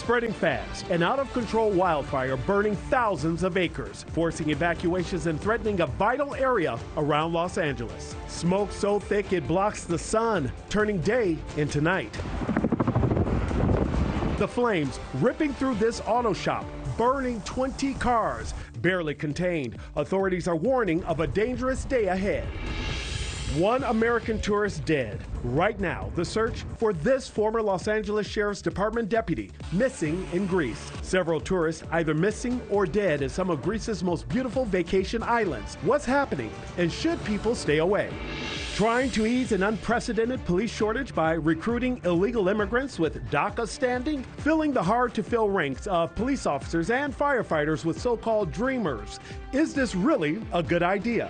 spreading fast. An out-of-control wildfire burning thousands of acres, forcing evacuations and threatening a vital area around Los Angeles. Smoke so thick it blocks the sun, turning day into night. The flames ripping through this auto shop, burning 20 cars, barely contained. Authorities are warning of a dangerous day ahead. One American tourist dead. Right now, the search for this former Los Angeles Sheriff's Department deputy missing in Greece. Several tourists either missing or dead at some of Greece's most beautiful vacation islands. What's happening, and should people stay away? Trying to ease an unprecedented police shortage by recruiting illegal immigrants with DACA standing, filling the hard-to-fill ranks of police officers and firefighters with so-called dreamers. Is this really a good idea?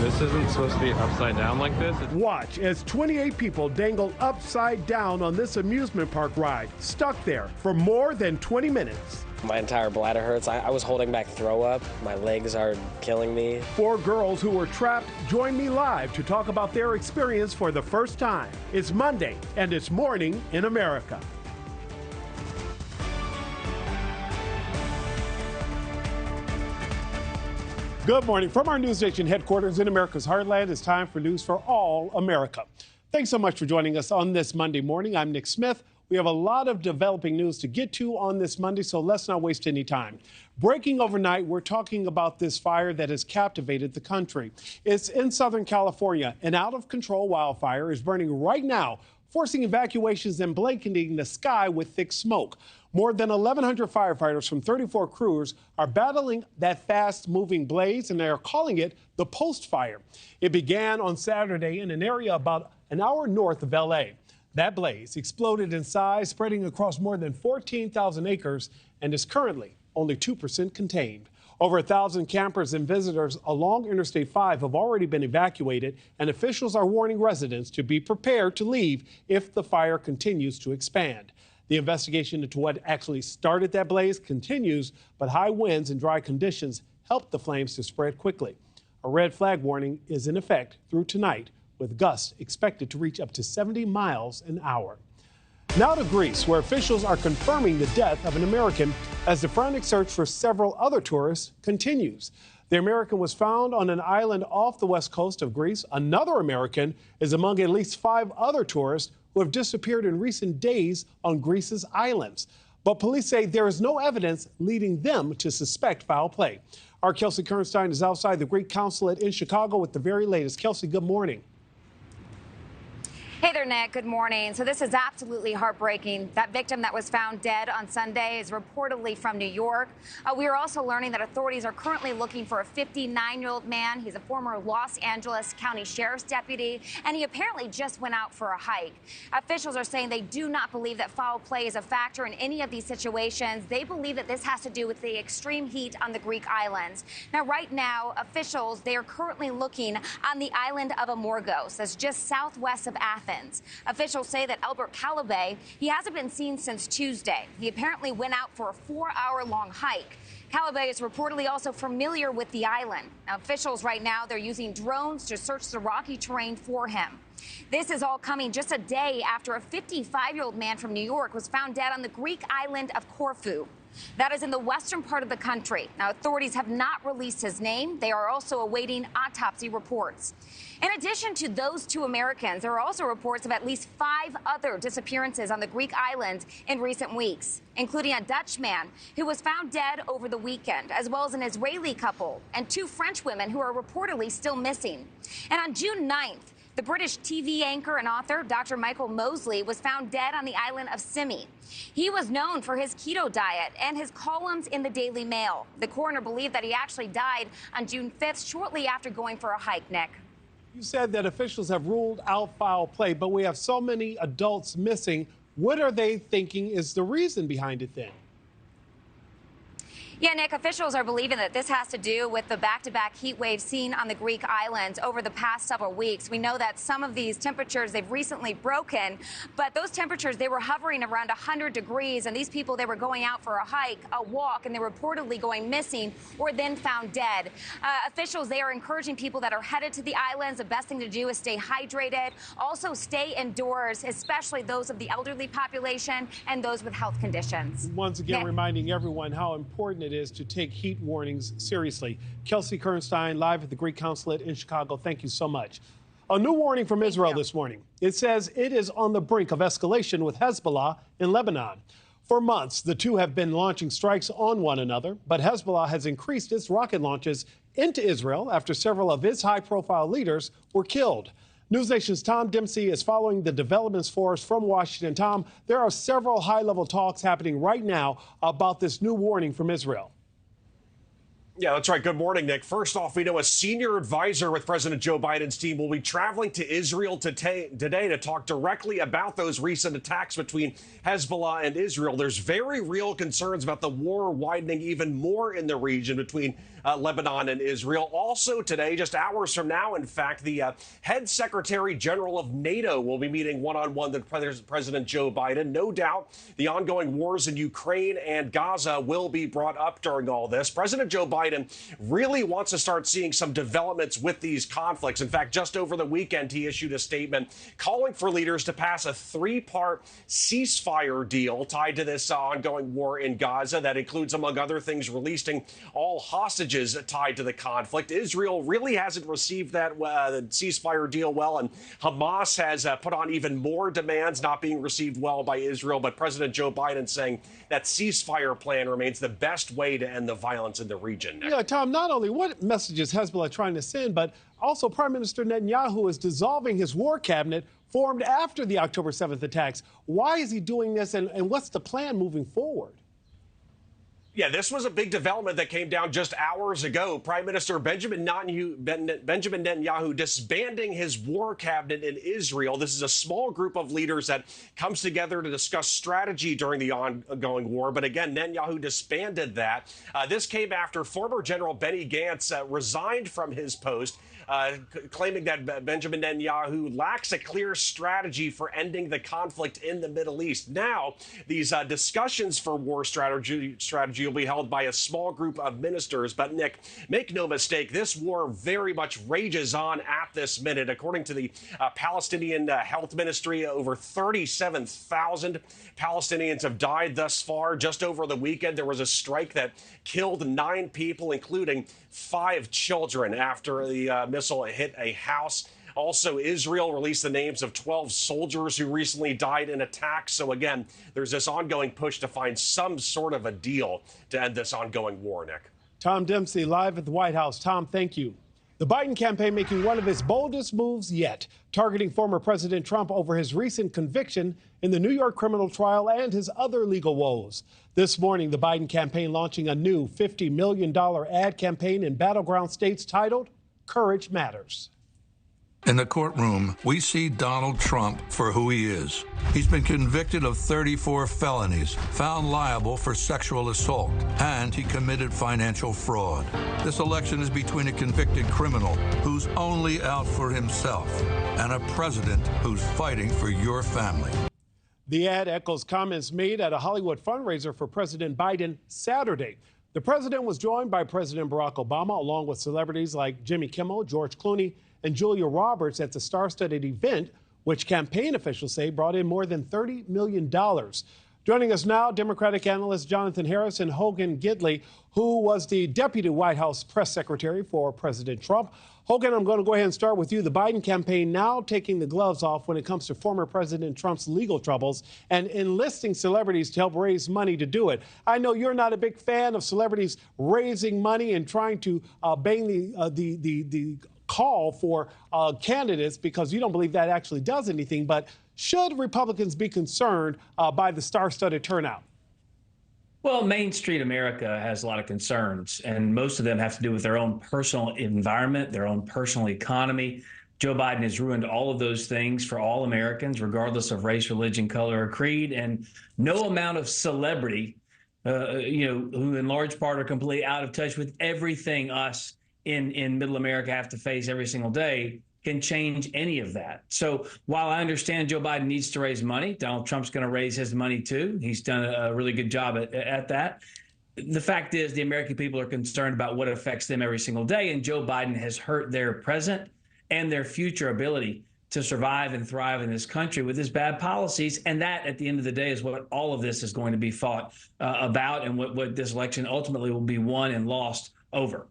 This isn't supposed to be upside down like this. Watch as 28 people dangle upside down on this amusement park ride, stuck there for more than 20 minutes. My entire bladder hurts. I was holding back throw up. My legs are killing me. 4 girls who were trapped join me live to talk about their experience for the first time. It's Monday, and it's Morning in America. Good morning. From our NewsNation headquarters in America's heartland, it's time for News for All America. Thanks so much for joining us on this Monday morning. I'm Nick Smith. We have a lot of developing news to get to on this Monday, so let's not waste any time. Breaking overnight, we're talking about this fire that has captivated the country. It's in Southern California. An out-of-control wildfire is burning right now, forcing evacuations and blanketing the sky with thick smoke. More than 1,100 firefighters from 34 crews are battling that fast-moving blaze, and they are calling it the Post Fire. It began on Saturday in an area about an hour north of L.A. That blaze exploded in size, spreading across more than 14,000 acres, and is currently only 2% contained. Over 1,000 campers and visitors along Interstate 5 have already been evacuated, and officials are warning residents to be prepared to leave if the fire continues to expand. The investigation into what actually started that blaze continues, but high winds and dry conditions helped the flames to spread quickly. A red flag warning is in effect through tonight, with gusts expected to reach up to 70 miles an hour. Now to Greece, where officials are confirming the death of an American as the frantic search for several other tourists continues. The American was found on an island off the west coast of Greece. Another American is among at least 5 other tourists who have disappeared in recent days on Greece's islands. But police say there is no evidence leading them to suspect foul play. Our Kelsey Kernstein is outside the Greek consulate in Chicago with the very latest. Kelsey, good morning. Hey there, Nick. Good morning. So this is absolutely heartbreaking. That victim that was found dead on Sunday is reportedly from New York. We are also learning that authorities are currently looking for a 59-year-old man. He's a former Los Angeles County Sheriff's deputy, and he apparently just went out for a hike. Officials are saying they do not believe that foul play is a factor in any of these situations. They believe that this has to do with the extreme heat on the Greek islands. Now, right now, officials, they are currently looking on the island of Amorgos. That's just southwest of Athens. Officials say that Albert Calabay, he hasn't been seen since Tuesday. He apparently went out for a 4-hour-long hike. Calabay is reportedly also familiar with the island. Now, officials right now, they're using drones to search the rocky terrain for him. This is all coming just a day after a 55-year-old man from New York was found dead on the Greek island of Corfu. That is in the western part of the country. Now, authorities have not released his name. They are also awaiting autopsy reports. In addition to those 2 Americans, there are also reports of at least 5 other disappearances on the Greek island in recent weeks, including a Dutch man who was found dead over the weekend, as well as an Israeli couple and 2 French women who are reportedly still missing. And on June 9th, the British TV anchor and author Dr. Michael Mosley was found dead on the island of Symi. He was known for his keto diet and his columns in the Daily Mail. The coroner believed that he actually died on June 5th, shortly after going for a hike, Nick. You said that officials have ruled out foul play, but we have so many adults missing. What are they thinking is the reason behind it then? Yeah, Nick, officials are believing that this has to do with the back-to-back heat waves seen on the Greek islands over the past several weeks. We know that some of these temperatures, they've recently broken, but those temperatures, they were hovering around 100 degrees, and these people, they were going out for a hike, a walk, and they were reportedly going missing or then found dead. Officials, they are encouraging people that are headed to the islands, the best thing to do is stay hydrated. Also, stay indoors, especially those of the elderly population and those with health conditions. Once again, reminding everyone how important it is to take heat warnings seriously. Kelsey Kernstein, live at the Greek Consulate in Chicago. Thank you so much. A new warning from Israel this morning. It says it is on the brink of escalation with Hezbollah in Lebanon. For months, the two have been launching strikes on one another, but Hezbollah has increased its rocket launches into Israel after several of its high-profile leaders were killed. NewsNation's Tom Dempsey is following the developments for us from Washington. Tom, there are several high-level talks happening right now about this new warning from Israel. Yeah, that's right. Good morning, Nick. First off, we know a senior advisor with President Joe Biden's team will be traveling to Israel today to talk directly about those recent attacks between Hezbollah and Israel. There's very real concerns about the war widening even more in the region between Lebanon and Israel. Also today, just hours from now, in fact, the head secretary general of NATO will be meeting one-on-one with President Joe Biden. No doubt the ongoing wars in Ukraine and Gaza will be brought up during all this. President Joe Biden really wants to start seeing some developments with these conflicts. In fact, just over the weekend, he issued a statement calling for leaders to pass a three-part ceasefire deal tied to this ongoing war in Gaza that includes, among other things, releasing all hostages tied to the conflict. Israel really hasn't received that ceasefire deal well, and Hamas has put on even more demands, not being received well by Israel. But President Joe Biden saying that ceasefire plan remains the best way to end the violence in the region. Yeah, Tom, not only what message is Hezbollah trying to send, but also Prime Minister Netanyahu is dissolving his war cabinet formed after the October 7th attacks. Why is he doing this, and what's the plan moving forward? Yeah, this was a big development that came down just hours ago. Prime Minister Benjamin Netanyahu disbanding his war cabinet in Israel. This is a small group of leaders that comes together to discuss strategy during the ongoing war. But again, Netanyahu disbanded that. This came after former General Benny Gantz resigned from his post, claiming that Benjamin Netanyahu lacks a clear strategy for ending the conflict in the Middle East. Now, these discussions for war strategy will be held by a small group of ministers. But, Nick, make no mistake, this war very much rages on at this minute. According to the Palestinian Health Ministry, over 37,000 Palestinians have died thus far. Just over the weekend, there was a strike that killed 9 people, including 5 children, after the missile hit a house. Also, Israel released the names of 12 soldiers who recently died in attacks. So again, there's this ongoing push to find some sort of a deal to end this ongoing war, Nick. Tom Dempsey, live at the White House. Tom, thank you. The Biden campaign making one of its boldest moves yet, targeting former President Trump over his recent conviction in the New York criminal trial and his other legal woes. This morning, the Biden campaign launching a new $50 million ad campaign in battleground states titled Courage Matters. In the courtroom, we see Donald Trump for who he is. He's been convicted of 34 felonies, found liable for sexual assault, and he committed financial fraud. This election is between a convicted criminal who's only out for himself and a president who's fighting for your family. The ad echoes comments made at a Hollywood fundraiser for President Biden Saturday. The president was joined by President Barack Obama, along with celebrities like Jimmy Kimmel, George Clooney, and Julia Roberts at the star-studded event, which campaign officials say brought in more than $30 million. Joining us now, Democratic analyst Jonathan Harris and Hogan Gidley, who was the deputy White House press secretary for President Trump. Hogan, I'm going to go ahead and start with you. The Biden campaign now taking the gloves off when it comes to former President Trump's legal troubles and enlisting celebrities to help raise money to do it. I know you're not a big fan of celebrities raising money and trying to bang the call for candidates because you don't believe that actually does anything. But should Republicans be concerned by the star-studded turnout? Well, Main Street America has a lot of concerns, and most of them have to do with their own personal environment, their own personal economy. Joe Biden has ruined all of those things for all Americans, regardless of race, religion, color, or creed. And no amount of celebrity who in large part are completely out of touch with everything us in Middle America have to face every single day, can change any of that. So while I understand Joe Biden needs to raise money, Donald Trump's going to raise his money too. He's done a really good job at that. The fact is the American people are concerned about what affects them every single day, and Joe Biden has hurt their present and their future ability to survive and thrive in this country with his bad policies. And that, at the end of the day, is what all of this is going to be fought about, and what this election ultimately will be won and lost over.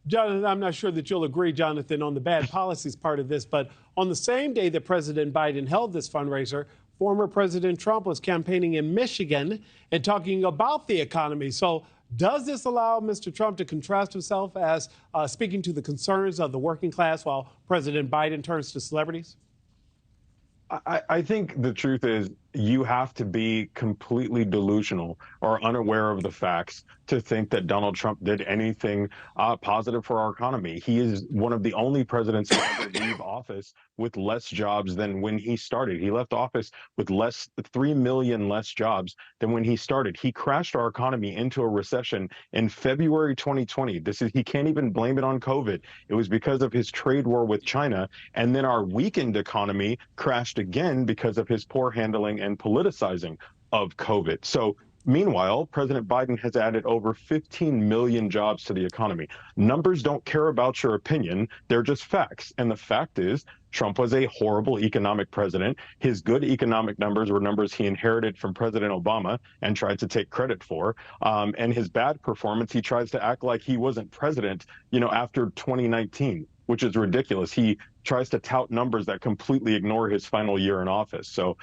Jonathan, I'm not sure that you'll agree, Jonathan, on the bad policies part of this, but on the same day that President Biden held this fundraiser, former President Trump was campaigning in Michigan and talking about the economy. So does this allow Mr. Trump to contrast himself as speaking to the concerns of the working class while President Biden turns to celebrities? I think the truth is you have to be completely delusional or unaware of the facts to think that Donald Trump did anything positive for our economy. He is one of the only presidents to ever leave office with less jobs than when he started. He left office with 3 million less jobs than when he started. He crashed our economy into a recession in February 2020. He can't even blame it on COVID. It was because of his trade war with China. And then our weakened economy crashed again because of his poor handling and politicizing of COVID. So meanwhile, President Biden has added over 15 million jobs to the economy. Numbers don't care about your opinion. They're just facts. And the fact is, Trump was a horrible economic president. His good economic numbers were numbers he inherited from President Obama and tried to take credit for. And his bad performance, he tries to act like he wasn't president, after 2019, which is ridiculous. He tries to tout numbers that completely ignore his final year in office. So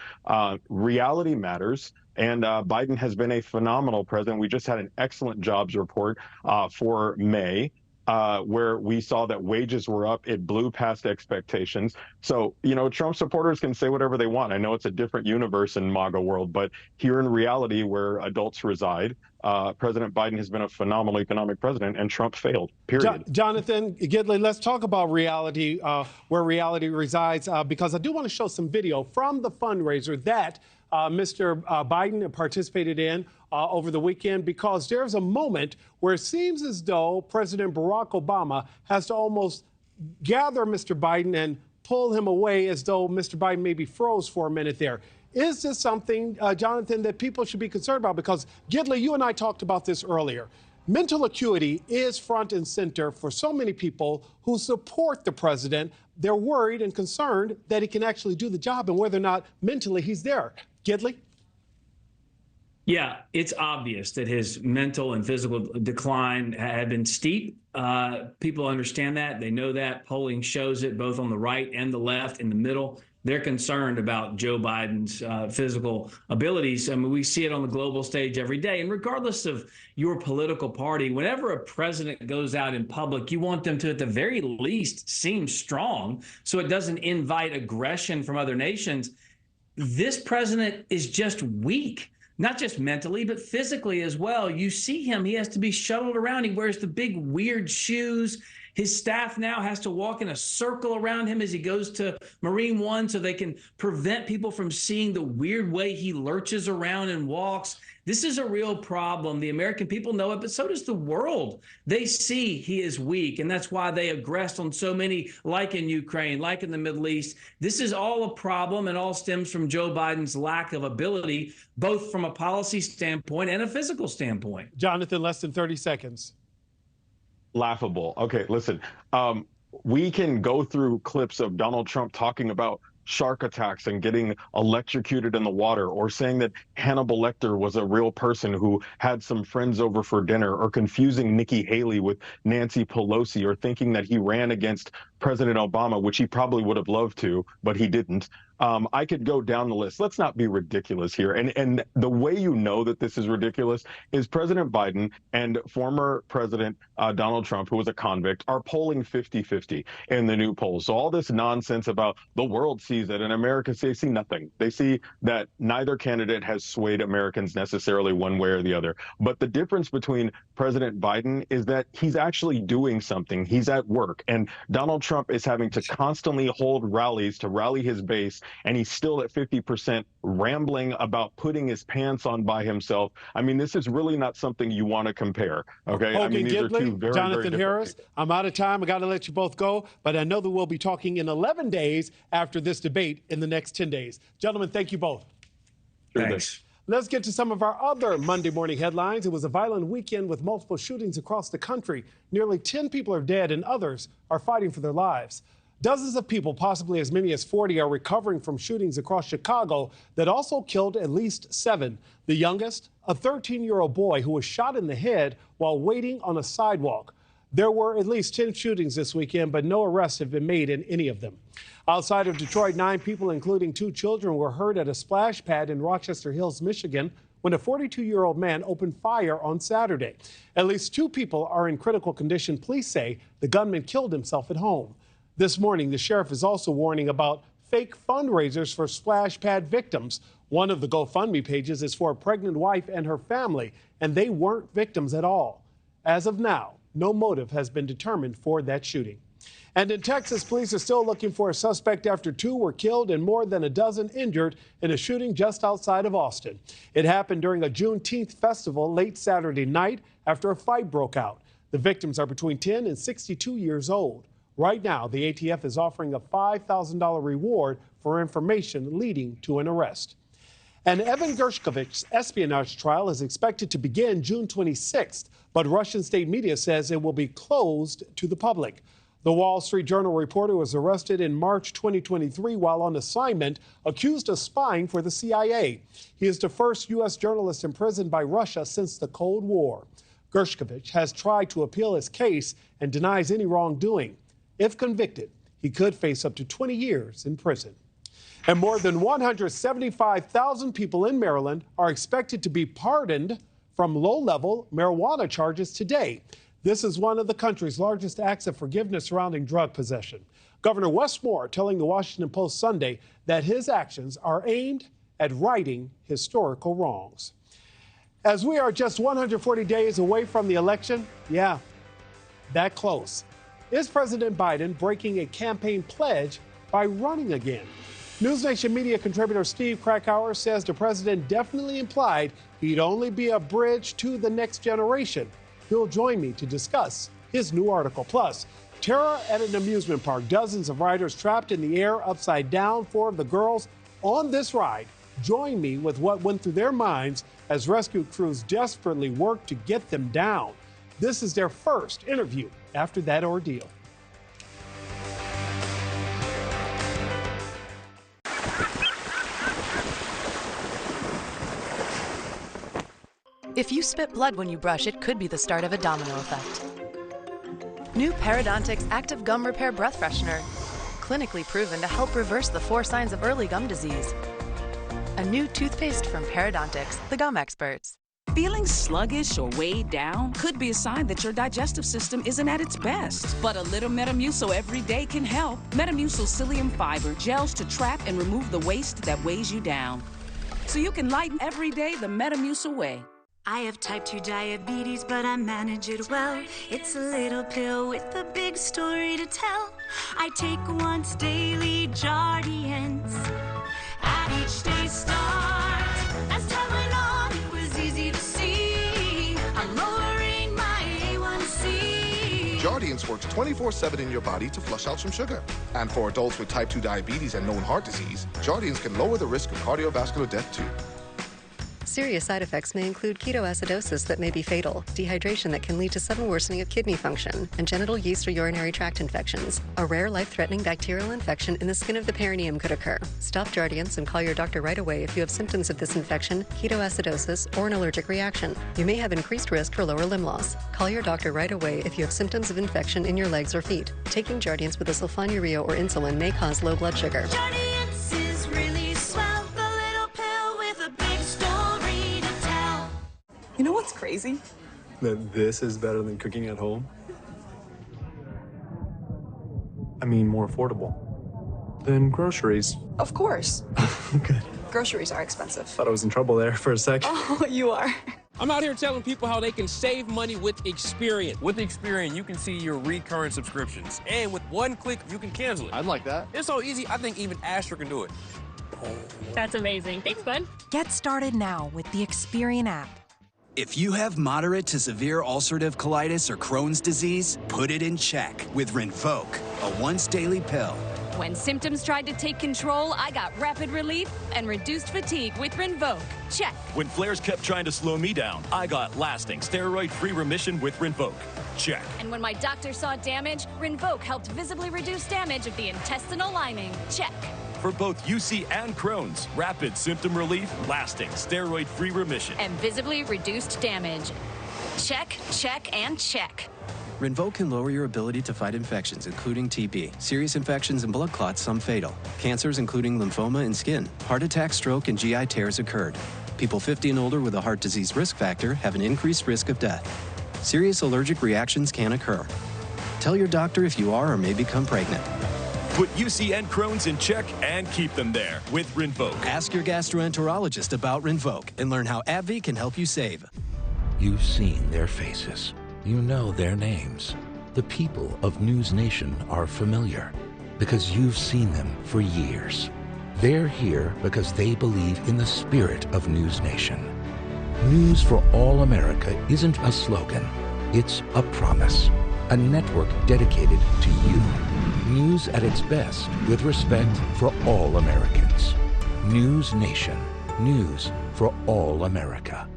reality matters. And Biden has been a phenomenal president. We just had an excellent jobs report for May, where we saw that wages were up. It blew past expectations. So, Trump supporters can say whatever they want. I know it's a different universe in MAGA world, but here in reality where adults reside, President Biden has been a phenomenal economic president, and Trump failed, period. Jonathan Gidley, let's talk about reality, where reality resides, because I do want to show some video from the fundraiser that Mr. Biden participated in over the weekend, because there's a moment where it seems as though President Barack Obama has to almost gather Mr. Biden and pull him away, as though Mr. Biden maybe froze for a minute there. Is this something, Jonathan, that people should be concerned about? Because, Gidley, you and I talked about this earlier. Mental acuity is front and center for so many people who support the president. They're worried and concerned that he can actually do the job and whether or not mentally he's there. Gidley? Yeah, it's obvious that his mental and physical decline had been steep. People understand that. They know that. Polling shows it both on the right and the left, in the middle. They're concerned about Joe Biden's physical abilities. I mean, we see it on the global stage every day. And regardless of your political party, whenever a president goes out in public, you want them to, at the very least, seem strong so it doesn't invite aggression from other nations. This president is just weak, not just mentally, but physically as well. You see him, he has to be shuttled around. He wears the big weird shoes. His staff now has to walk in a circle around him as he goes to Marine One so they can prevent people from seeing the weird way he lurches around and walks. This is a real problem. The American people know it, but so does the world. They see he is weak, and that's why they aggressed on so many, like in Ukraine, like in the Middle East. This is all a problem, and all stems from Joe Biden's lack of ability, both from a policy standpoint and a physical standpoint. Jonathan, less than 30 seconds. Laughable. Okay, listen, we can go through clips of Donald Trump talking about shark attacks and getting electrocuted in the water, or saying that Hannibal Lecter was a real person who had some friends over for dinner, or confusing Nikki Haley with Nancy Pelosi, or thinking that he ran against President Obama, which he probably would have loved to, but he didn't. I could go down the list. Let's not be ridiculous here. And the way you know that this is ridiculous is President Biden and former President Donald Trump, who was a convict, are polling 50-50 in the new polls. So all this nonsense about the world sees it and America, they see nothing. They see that neither candidate has swayed Americans necessarily one way or the other. But the difference between President Biden is that he's actually doing something. He's at work. And Donald Trump is having to constantly hold rallies to rally his base and he's still at 50% rambling about putting his pants on by himself. I mean, this is really not something you want to compare, okay? I mean, these are two very, Jonathan very Harris, people. I'm out of time. I got to let you both go, but I know that we'll be talking in 11 days after this debate in the next 10 days. Gentlemen, thank you both. Thanks. Let's get to some of our other Monday morning headlines. It was a violent weekend with multiple shootings across the country. Nearly 10 people are dead and others are fighting for their lives. Dozens of people, possibly as many as 40, are recovering from shootings across Chicago that also killed at least 7. The youngest, a 13-year-old boy who was shot in the head while waiting on a sidewalk. There were at least 10 shootings this weekend, but no arrests have been made in any of them. Outside of Detroit, 9 people, including 2 children, were hurt at a splash pad in Rochester Hills, Michigan, when a 42-year-old man opened fire on Saturday. At least 2 people are in critical condition. Police say the gunman killed himself at home. This morning, the sheriff is also warning about fake fundraisers for splash pad victims. One of the GoFundMe pages is for a pregnant wife and her family, and they weren't victims at all. As of now, no motive has been determined for that shooting. And in Texas, police are still looking for a suspect after 2 were killed and more than a dozen injured in a shooting just outside of Austin. It happened during a Juneteenth festival late Saturday night after a fight broke out. The victims are between 10 and 62 years old. Right now, the ATF is offering a $5,000 reward for information leading to an arrest. And Evan Gershkovich's espionage trial is expected to begin June 26th, but Russian state media says it will be closed to the public. The Wall Street Journal reporter was arrested in March 2023 while on assignment, accused of spying for the CIA. He is the first U.S. journalist imprisoned by Russia since the Cold War. Gershkovich has tried to appeal his case and denies any wrongdoing. If convicted, he could face up to 20 years in prison. And more than 175,000 people in Maryland are expected to be pardoned from low-level marijuana charges today. This is one of the country's largest acts of forgiveness surrounding drug possession. Governor Wes Moore telling the Washington Post Sunday that his actions are aimed at righting historical wrongs. As we are just 140 days away from the election, yeah, that close. Is President Biden breaking a campaign pledge by running again? NewsNation Media contributor Steve Krakauer says the president definitely implied he'd only be a bridge to the next generation. He'll join me to discuss his new article. Plus, terror at an amusement park. Dozens of riders trapped in the air upside down. 4 of the girls on this ride join me with what went through their minds as rescue crews desperately worked to get them down. This is their first interview after that ordeal. If you spit blood when you brush, it could be the start of a domino effect. New Parodontax Active Gum Repair Breath Freshener. Clinically proven to help reverse the 4 signs of early gum disease. A new toothpaste from Parodontax, the gum experts. Feeling sluggish or weighed down could be a sign that your digestive system isn't at its best. But a little Metamucil every day can help. Metamucil psyllium fiber gels to trap and remove the waste that weighs you down. So you can lighten every day the Metamucil way. I have type 2 diabetes, but I manage it well. It's a little pill with a big story to tell. I take once daily Jardiance at each day's start. As time went on, it was easy to see. I'm lowering my A1C. Jardiance works 24/7 in your body to flush out some sugar. And for adults with type 2 diabetes and known heart disease, Jardiance can lower the risk of cardiovascular death too. Serious side effects may include ketoacidosis that may be fatal, dehydration that can lead to sudden worsening of kidney function, and genital yeast or urinary tract infections. A rare life-threatening bacterial infection in the skin of the perineum could occur. Stop Jardiance and call your doctor right away if you have symptoms of this infection, ketoacidosis, or an allergic reaction. You may have increased risk for lower limb loss. Call your doctor right away if you have symptoms of infection in your legs or feet. Taking Jardiance with a sulfonylurea or insulin may cause low blood sugar. Jardiance is really swell, the little pill with a big story to tell. You know what's crazy? That this is better than cooking at home? I mean, more affordable than groceries. Of course. Good. Groceries are expensive. Thought I was in trouble there for a sec. Oh, you are. I'm out here telling people how they can save money with Experian. With Experian, you can see your recurrent subscriptions. And with one click, you can cancel it. I'd like that. It's so easy, I think even Asher can do it. That's amazing. Thanks, bud. Get started now with the Experian app. If you have moderate to severe ulcerative colitis or Crohn's disease, put it in check with Rinvoq, a once-daily pill. When symptoms tried to take control, I got rapid relief and reduced fatigue with Rinvoq. Check. When flares kept trying to slow me down, I got lasting steroid-free remission with Rinvoq. Check. And when my doctor saw damage, Rinvoq helped visibly reduce damage of the intestinal lining. Check. For both UC and Crohn's, rapid symptom relief, lasting steroid-free remission. And visibly reduced damage. Check, check, and check. Rinvoq can lower your ability to fight infections, including TB, serious infections and blood clots, some fatal. Cancers, including lymphoma and skin. Heart attack, stroke, and GI tears occurred. People 50 and older with a heart disease risk factor have an increased risk of death. Serious allergic reactions can occur. Tell your doctor if you are or may become pregnant. Put UC and Crohn's in check and keep them there with Rinvoq. Ask your gastroenterologist about Rinvoq and learn how AbbVie can help you save. You've seen their faces. You know their names. The people of NewsNation are familiar because you've seen them for years. They're here because they believe in the spirit of NewsNation. News for All America isn't a slogan. It's a promise. A network dedicated to you. News at its best with respect for all Americans. NewsNation. News for all America.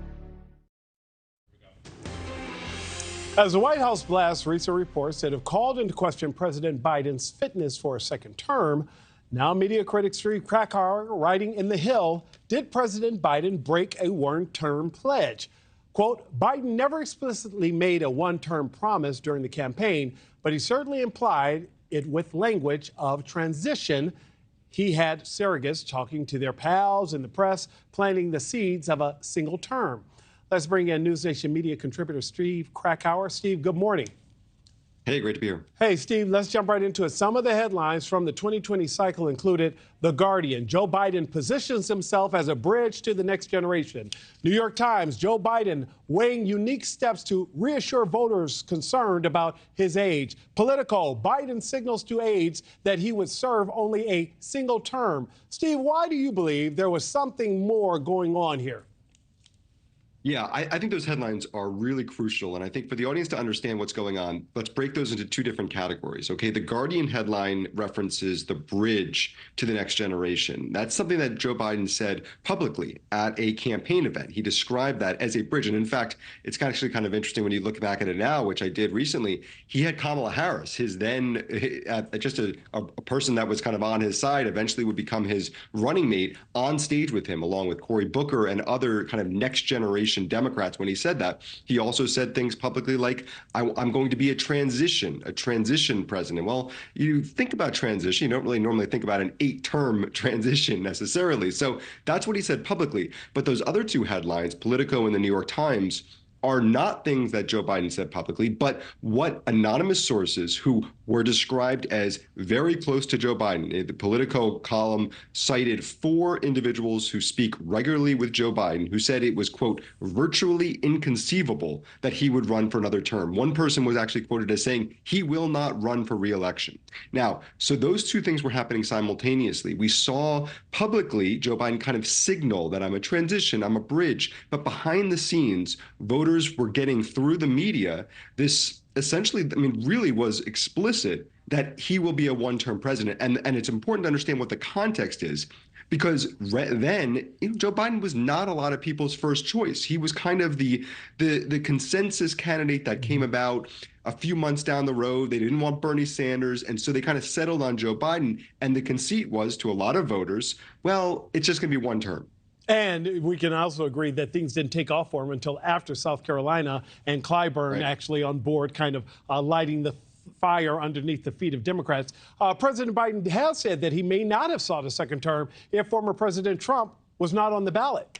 As the White House blasts recent reports that have called into question President Biden's fitness for a second term, now media critic Steve Krakauer writing in The Hill, did President Biden break a one-term pledge? Quote, Biden never explicitly made a one-term promise during the campaign, but he certainly implied it with language of transition. He had surrogates talking to their pals in the press, planting the seeds of a single term. Let's bring in NewsNation Media contributor Steve Krakauer. Steve, good morning. Hey, great to be here. Hey, Steve, let's jump right into it. Some of the headlines from the 2020 cycle included The Guardian. Joe Biden positions himself as a bridge to the next generation. New York Times, Joe Biden weighing unique steps to reassure voters concerned about his age. Politico, Biden signals to aides that he would serve only a single term. Steve, why do you believe there was something more going on here? Yeah, I think those headlines are really crucial. And I think for the audience to understand what's going on, let's break those into two different categories. Okay, the Guardian headline references the bridge to the next generation. That's something that Joe Biden said publicly at a campaign event. He described that as a bridge. And in fact, it's actually kind of interesting when you look back at it now, which I did recently. He had Kamala Harris, his then just a person that was kind of on his side, eventually would become his running mate, on stage with him, along with Cory Booker and other kind of next generation Democrats. When he said that, he also said things publicly like, I'm going to be a transition president. Well, you think about transition, you don't really normally think about an 8-term transition necessarily. So that's what he said publicly. But those other two headlines, Politico and the New York Times, are not things that Joe Biden said publicly, but what anonymous sources who were described as very close to Joe Biden. The Politico column cited 4 individuals who speak regularly with Joe Biden who said it was, quote, virtually inconceivable that he would run for another term. One person was actually quoted as saying he will not run for re-election. Now, so those two things were happening simultaneously. We saw publicly Joe Biden kind of signal that I'm a transition, I'm a bridge, but behind the scenes, voters were getting through the media this essentially, I mean, really was explicit that he will be a one-term president. And it's important to understand what the context is, because then Joe Biden was not a lot of people's first choice. He was kind of the consensus candidate that came about a few months down the road. They didn't want Bernie Sanders, and so they kind of settled on Joe Biden. And the conceit was to a lot of voters, well, it's just going to be one term. And we can also agree that things didn't take off for him until after South Carolina and Clyburn actually on board, kind of lighting the fire underneath the feet of Democrats. President Biden has said that he may not have sought a second term if former President Trump was not on the ballot.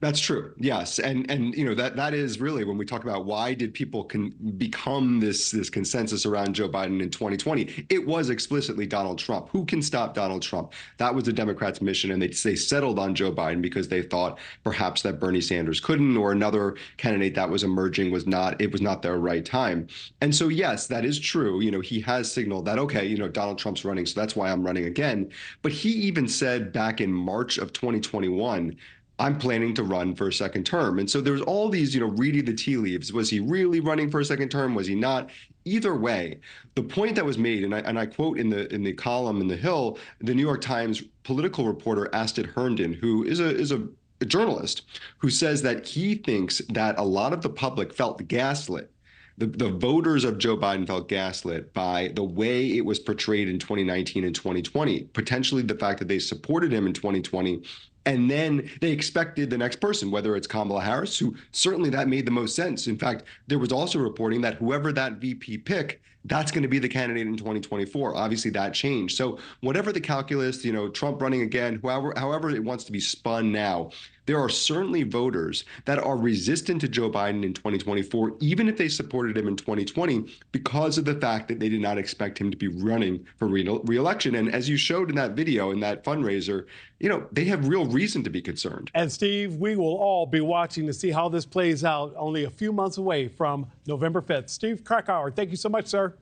That's true. Yes. And you know, that is really when we talk about why did people become this consensus around Joe Biden in 2020, it was explicitly Donald Trump. Who can stop Donald Trump? That was the Democrats' mission. And they settled on Joe Biden because they thought perhaps that Bernie Sanders couldn't, or another candidate that was emerging was not their right time. And so, yes, that is true. You know, he has signaled that, okay, you know, Donald Trump's running, so that's why I'm running again. But he even said back in March of 2021, I'm planning to run for a second term. And so there's all these, you know, reading the tea leaves. Was he really running for a second term? Was he not? Either way, the point that was made, and I quote in the column in The Hill, the New York Times political reporter Astrid Herndon, who is a journalist, who says that he thinks that a lot of the public felt gaslit. The voters of Joe Biden felt gaslit by the way it was portrayed in 2019 and 2020, potentially the fact that they supported him in 2020. And then they expected the next person, whether it's Kamala Harris, who certainly that made the most sense. In fact, there was also reporting that whoever that VP pick, that's going to be the candidate in 2024. Obviously, that changed. So whatever the calculus, you know, Trump running again, however it wants to be spun now, there are certainly voters that are resistant to Joe Biden in 2024, even if they supported him in 2020, because of the fact that they did not expect him to be running for re-election. And as you showed in that video, in that fundraiser, you know, they have real reason to be concerned. And Steve, we will all be watching to see how this plays out only a few months away from November 5th. Steve Krakauer, thank you so much, sir.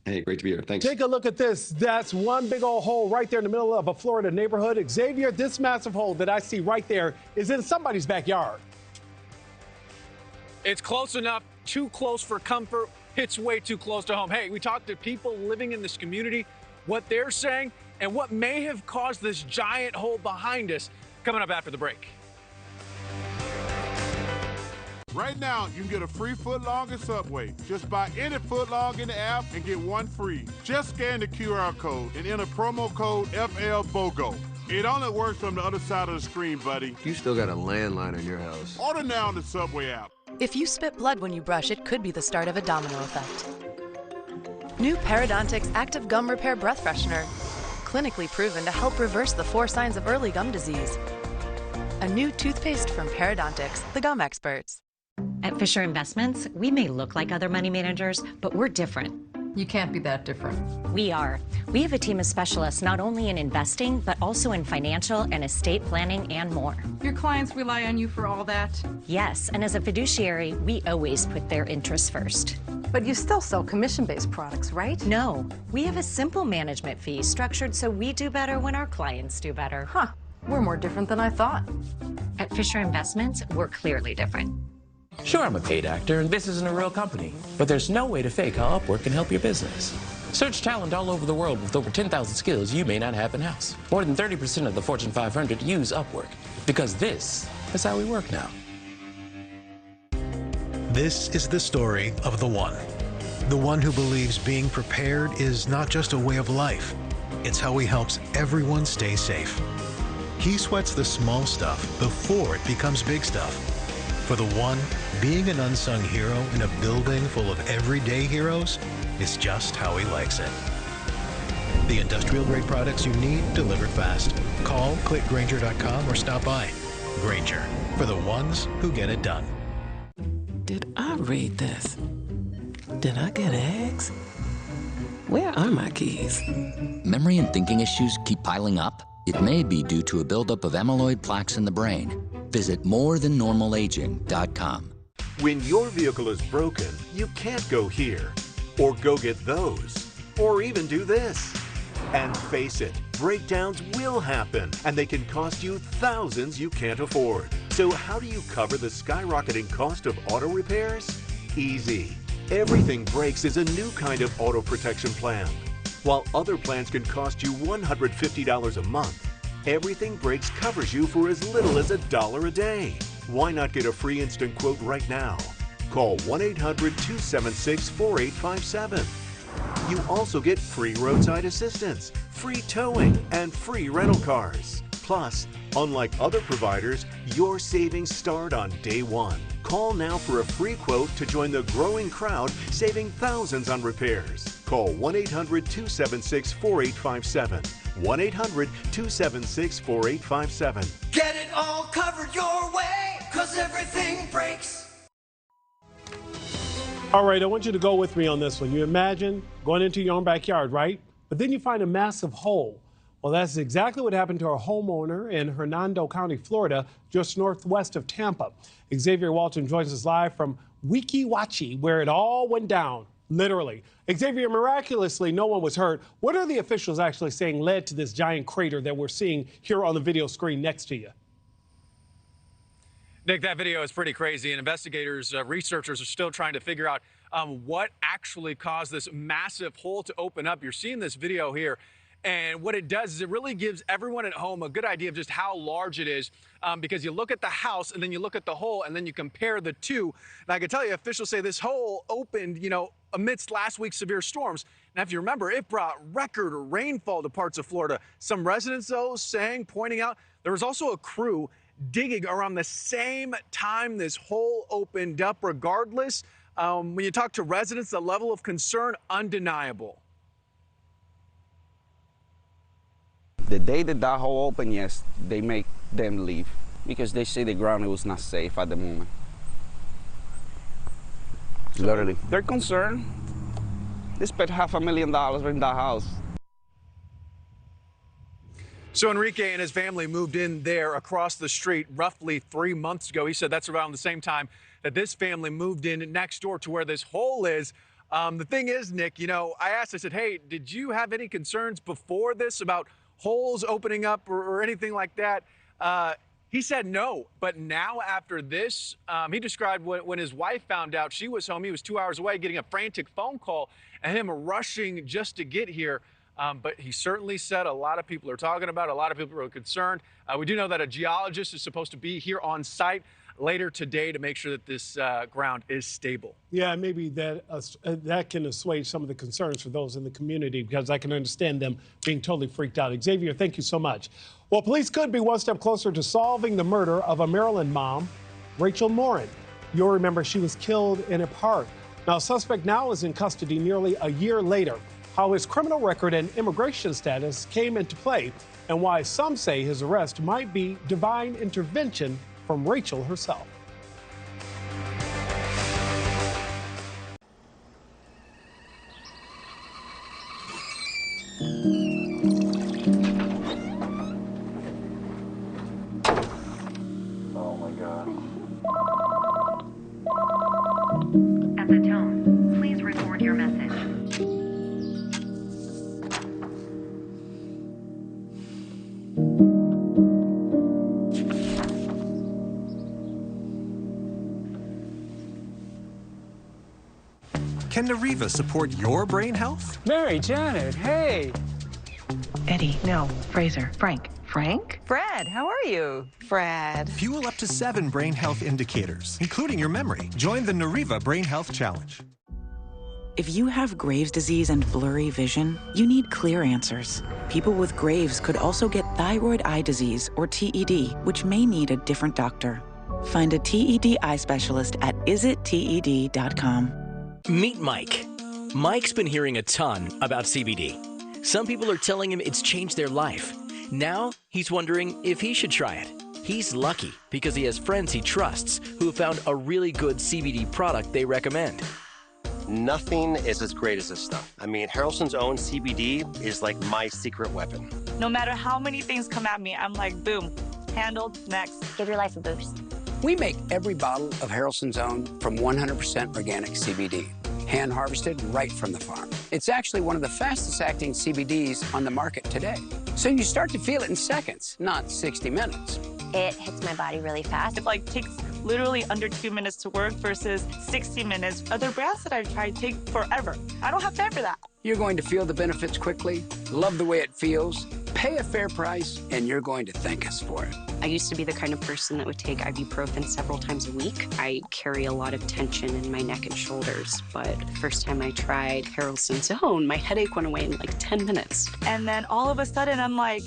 Hey, great to be here. Thanks. Take a look at this. That's one big old hole right there in the middle of a Florida neighborhood. Xavier, this massive hole that I see right there is in somebody's backyard. It's close enough, too close for comfort. It's way too close to home. Hey, we talked to people living in this community, what they're saying, and what may have caused this giant hole behind us, coming up after the break. Right now, you can get a free footlong at Subway. Just buy any footlong in the app and get one free. Just scan the QR code and enter promo code FLBOGO. It only works from the other side of the screen, buddy. You still got a landline in your house. Order now on the Subway app. If you spit blood when you brush, it could be the start of a domino effect. New Parodontics Active Gum Repair Breath Freshener. Clinically proven to help reverse the 4 signs of early gum disease. A new toothpaste from Parodontics, the gum experts. At Fisher Investments, we may look like other money managers, but we're different. You can't be that different. We are. We have a team of specialists not only in investing, but also in financial and estate planning and more. Your clients rely on you for all that? Yes, and as a fiduciary, we always put their interests first. But you still sell commission-based products, right? No, we have a simple management fee structured so we do better when our clients do better. Huh, we're more different than I thought. At Fisher Investments, we're clearly different. Sure, I'm a paid actor, and this isn't a real company, but there's no way to fake how Upwork can help your business. Search talent all over the world with over 10,000 skills you may not have in-house. More than 30% of the Fortune 500 use Upwork, because this is how we work now. This is the story of the one who believes being prepared is not just a way of life, it's how he helps everyone stay safe. He sweats the small stuff before it becomes big stuff. For the one, being an unsung hero in a building full of everyday heroes is just how he likes it. The industrial-grade products you need delivered fast. Call, click Grainger.com or stop by. Grainger, for the ones who get it done. Did I read this? Did I get eggs? Where are my keys? Memory and thinking issues keep piling up? It may be due to a buildup of amyloid plaques in the brain. Visit morethannormalaging.com. When your vehicle is broken, you can't go here, or go get those, or even do this. And face it, breakdowns will happen, and they can cost you thousands you can't afford. So how do you cover the skyrocketing cost of auto repairs? Easy. Everything Breaks is a new kind of auto protection plan. While other plans can cost you $150 a month, Everything Breaks covers you for as little as $1 a day. Why not get a free instant quote right now? Call 1-800-276-4857. You also get free roadside assistance, free towing, and free rental cars. Plus, unlike other providers, your savings start on day one. Call now for a free quote to join the growing crowd saving thousands on repairs. Call 1-800-276-4857. 1-800-276-4857. Get it all covered your way. 'cause everything breaks. All right, I want you to go with me on this one. You imagine going into your own backyard, right? But then you find a massive hole. Well, that's exactly what happened to a homeowner in Hernando County, Florida, just northwest of Tampa. Xavier Walton joins us live from Weeki Wachee, where it all went down, literally. Xavier, miraculously, no one was hurt. What are the officials actually saying led to this giant crater that we're seeing here on the video screen next to you? Nick, that video is pretty crazy, and investigators, researchers are still trying to figure out what actually caused this massive hole to open up. You're seeing this video here, and what it does is it really gives everyone at home a good idea of just how large it is, because you look at the house, and then you look at the hole, and then you compare the two. And I can tell you, officials say this hole opened, amidst last week's severe storms. Now, if you remember, it brought record rainfall to parts of Florida. Some residents, though, pointing out there was also a crew digging around the same time this hole opened up. Regardless, when you talk to residents, the level of concern undeniable. The day that hole opened, yes, they make them leave because they say the ground was not safe at the moment. Literally, they're concerned. They spent $500,000 in that house. So Enrique and his family moved in there across the street roughly 3 months ago. He said that's around the same time that this family moved in next door to where this hole is. The thing is, Nick, I asked, I said, hey, did you have any concerns before this about holes opening up or anything like that? He said no, but now after this, he described when his wife found out she was home, he was 2 hours away, getting a frantic phone call and him rushing just to get here. But he certainly said a lot of people are talking about it. A lot of people are concerned. We do know that a geologist is supposed to be here on site later today to make sure that this ground is stable. Yeah, maybe that can assuage some of the concerns for those in the community, because I can understand them being totally freaked out. Xavier, thank you so much. Well, police could be one step closer to solving the murder of a Maryland mom, Rachel Morin. You'll remember she was killed in a park. Now, a suspect now is in custody nearly a year later. How his criminal record and immigration status came into play, and why some say his arrest might be divine intervention from Rachel herself. Oh my God. At the tone, please record your message. Can Nariva support your brain health? Mary, Janet, hey. Eddie, no. Fraser, Frank. Frank? Fred, how are you? Fred. Fuel up to 7 brain health indicators, including your memory. Join the Nariva Brain Health Challenge. If you have Graves' disease and blurry vision, you need clear answers. People with Graves could also get thyroid eye disease, or TED, which may need a different doctor. Find a TED eye specialist at isitted.com. Meet Mike. Mike's been hearing a ton about CBD. Some people are telling him it's changed their life. Now, he's wondering if he should try it. He's lucky because he has friends he trusts who have found a really good CBD product they recommend. Nothing is as great as this stuff. I mean, Harrelson's own CBD is like my secret weapon. No matter how many things come at me, I'm like, boom, handled, next. Give your life a boost. We make every bottle of Harrelson's Own from 100% organic CBD, hand harvested right from the farm. It's actually one of the fastest acting CBDs on the market today. So you start to feel it in seconds, not 60 minutes. It hits my body really fast. It takes literally under 2 minutes to work versus 60 minutes. Other brands that I've tried take forever. I don't have time for that. You're going to feel the benefits quickly, love the way it feels, pay a fair price, and you're going to thank us for it. I used to be the kind of person that would take ibuprofen several times a week. I carry a lot of tension in my neck and shoulders, but the first time I tried Harrelson's Own, my headache went away in like 10 minutes. And then all of a sudden I'm like,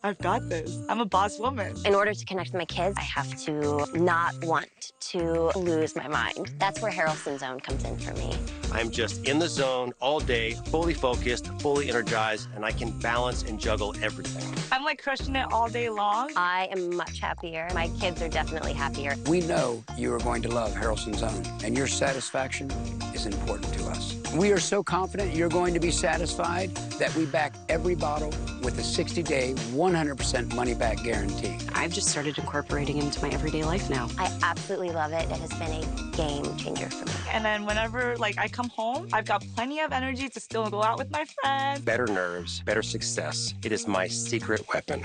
I've got this. I'm a boss woman. In order to connect with my kids, I have to not want to lose my mind. That's where Harrelson Zone comes in for me. I'm just in the zone all day, fully focused, fully energized, and I can balance and juggle everything. I'm like crushing it all day long. I am much happier. My kids are definitely happier. We know you are going to love Harrelson Zone, and your satisfaction is important to us. We are so confident you're going to be satisfied that we back every bottle with a 60-day, 100% money-back guarantee. I've just started incorporating it into my everyday life now. I absolutely love it. It has been a game changer for me. And then whenever I come home, I've got plenty of energy to still go out with my friends. Better nerves, better success. It is my secret weapon.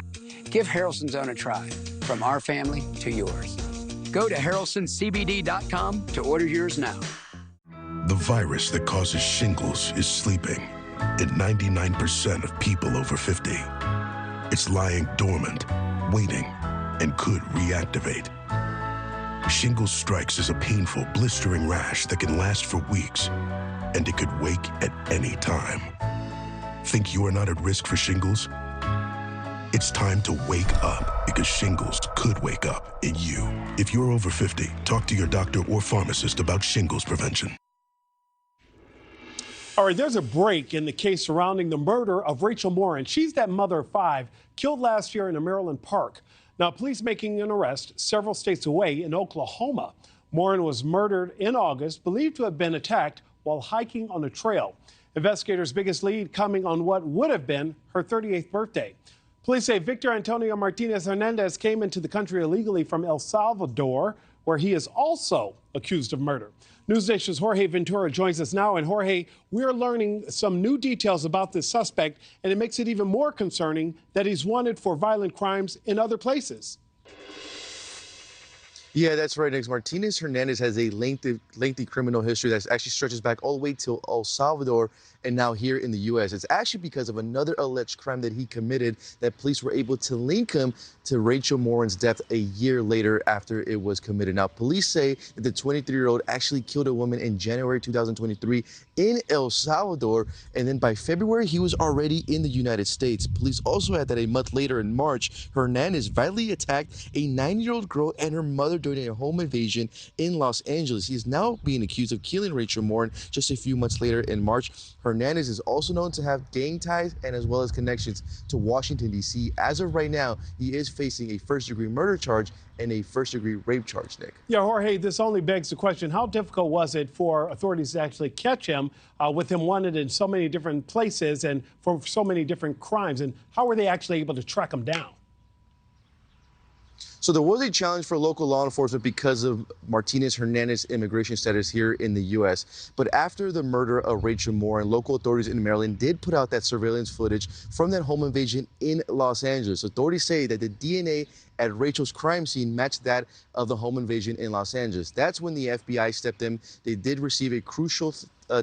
Give Harrelson Zone a try, from our family to yours. Go to harrelsoncbd.com to order yours now. The virus that causes shingles is sleeping in 99% of people over 50. It's lying dormant, waiting, and could reactivate. Shingles strikes as a painful, blistering rash that can last for weeks, and it could wake at any time. Think you are not at risk for shingles? It's time to wake up, because shingles could wake up in you. If you're over 50, talk to your doctor or pharmacist about shingles prevention. All right, there's a break in the case surrounding the murder of Rachel Morin. She's that mother of 5 killed last year in a Maryland park. Now, police making an arrest several states away in Oklahoma. Morin was murdered in August, believed to have been attacked while hiking on a trail. Investigators' biggest lead coming on what would have been her 38th birthday. Police say Victor Antonio Martinez Hernandez came into the country illegally from El Salvador, where he is also accused of murder. NewsNation's Jorge Ventura joins us now. And Jorge, we're learning some new details about this suspect, and it makes it even more concerning that he's wanted for violent crimes in other places. Yeah, that's right, Nick. Martinez Hernandez has a lengthy criminal history that actually stretches back all the way to El Salvador and now here in the U.S. It's actually because of another alleged crime that he committed that police were able to link him to Rachel Morin's death a year later after it was committed. Now, police say that the 23-year-old actually killed a woman in January 2023 in El Salvador, and then by February, he was already in the United States. Police also had that a month later in March, Hernandez violently attacked a 9-year-old girl and her mother during a home invasion in Los Angeles. He is now being accused of killing Rachel Morin just a few months later in March. Hernandez is also known to have gang ties and as well as connections to Washington, D.C. As of right now, he is facing a first-degree murder charge and a first-degree rape charge, Nick. Yeah, Jorge, this only begs the question, how difficult was it for authorities to actually catch him with him wanted in so many different places and for so many different crimes? And how were they actually able to track him down? So there was a challenge for local law enforcement because of Martinez Hernandez's immigration status here in the U.S. But after the murder of Rachel Morin, local authorities in Maryland did put out that surveillance footage from that home invasion in Los Angeles. Authorities say that the DNA at Rachel's crime scene matched that of the home invasion in Los Angeles. That's when the FBI stepped in. They did receive a crucial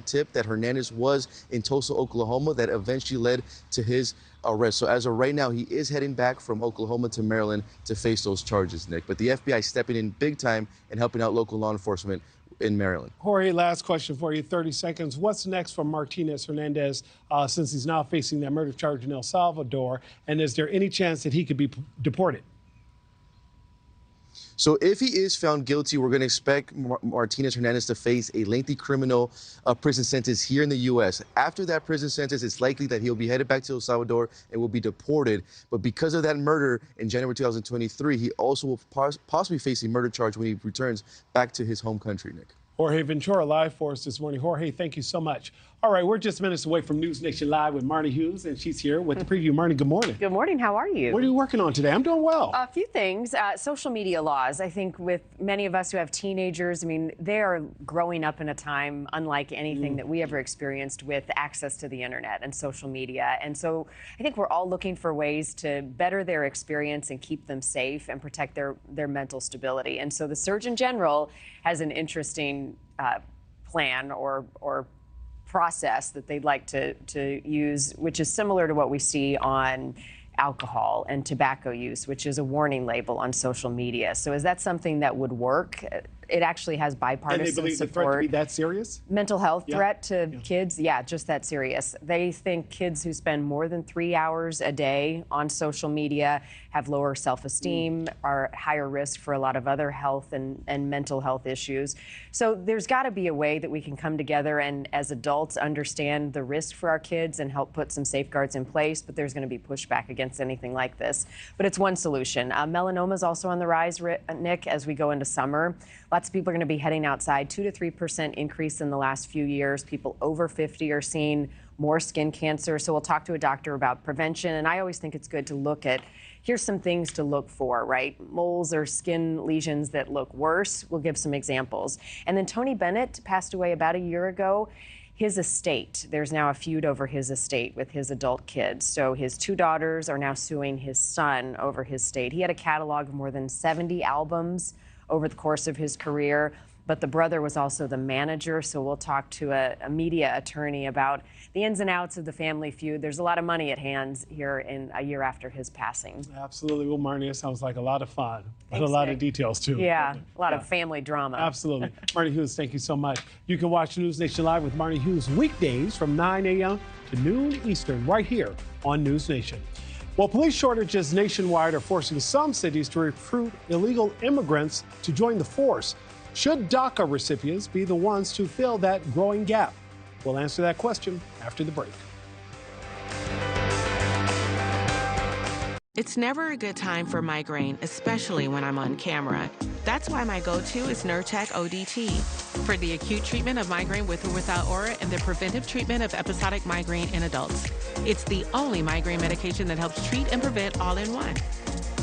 tip that Hernandez was in Tulsa, Oklahoma, that eventually led to his arrest. So as of right now, he is heading back from Oklahoma to Maryland to face those charges, Nick. But the FBI stepping in big time and helping out local law enforcement in Maryland. Jorge, last question for you, 30 seconds. What's next for Martinez Hernandez since he's now facing that murder charge in El Salvador? And is there any chance that he could be deported? So if he is found guilty, we're going to expect Martinez Hernandez to face a lengthy criminal prison sentence here in the U.S. After that prison sentence, it's likely that he'll be headed back to El Salvador and will be deported. But because of that murder in January 2023, he also will possibly face a murder charge when he returns back to his home country, Nick. Jorge Ventura live for us this morning. Jorge, thank you so much. All right, we're just minutes away from News Nation Live with Marni Hughes, and she's here with the preview. Marni, good morning. Good morning. How are you? What are you working on today? I'm doing well. A few things. Social media laws. I think with many of us who have teenagers, I mean, they are growing up in a time unlike anything that we ever experienced with access to the internet and social media. And so I think we're all looking for ways to better their experience and keep them safe and protect their mental stability. And so the Surgeon General has an interesting plan or process that they'd like to use, which is similar to what we see on alcohol and tobacco use, which is a warning label on social media. So is that something that would work? it actually has bipartisan And they believe support. the threat to be that serious? Mental health threat to kids, yeah, just that serious. They think kids who spend more than 3 hours a day on social media have lower self-esteem, are at higher risk for a lot of other health and mental health issues. So there's got to be a way that we can come together and as adults understand the risk for our kids and help put some safeguards in place, but there's going to be pushback against anything like this. But it's one solution. Melanoma is also on the rise, Nick, as we go into summer. Lots of people are going to be heading outside. 2 to 3% increase in the last few years. People over 50 are seeing more skin cancer. So we'll talk to a doctor about prevention. And I always think it's good to look at, here's some things to look for, right? Moles or skin lesions that look worse. We'll give some examples. And then Tony Bennett passed away about a year ago. His estate, there's now a feud over his estate with his adult kids. So his 2 daughters are now suing his son over his estate. He had a catalog of more than 70 albums over the course of his career, but the brother was also the manager. So we'll talk to a media attorney about the ins and outs of the family feud. There's a lot of money at hand here in a year after his passing. Absolutely. Well, Marni, it sounds like a lot of fun, but Thanks, a lot Nick. of details, too. Yeah, a lot of family drama. Absolutely. Marni Hughes, thank you so much. You can watch NewsNation Live with Marni Hughes weekdays from 9 a.m. to noon Eastern right here on NewsNation. Well, police shortages nationwide are forcing some cities to recruit illegal immigrants to join the force. Should DACA recipients be the ones to fill that growing gap? We'll answer that question after the break. It's never a good time for migraine, especially when I'm on camera. That's why my go-to is Nurtec ODT for the acute treatment of migraine with or without aura and the preventive treatment of episodic migraine in adults. It's the only migraine medication that helps treat and prevent all in one.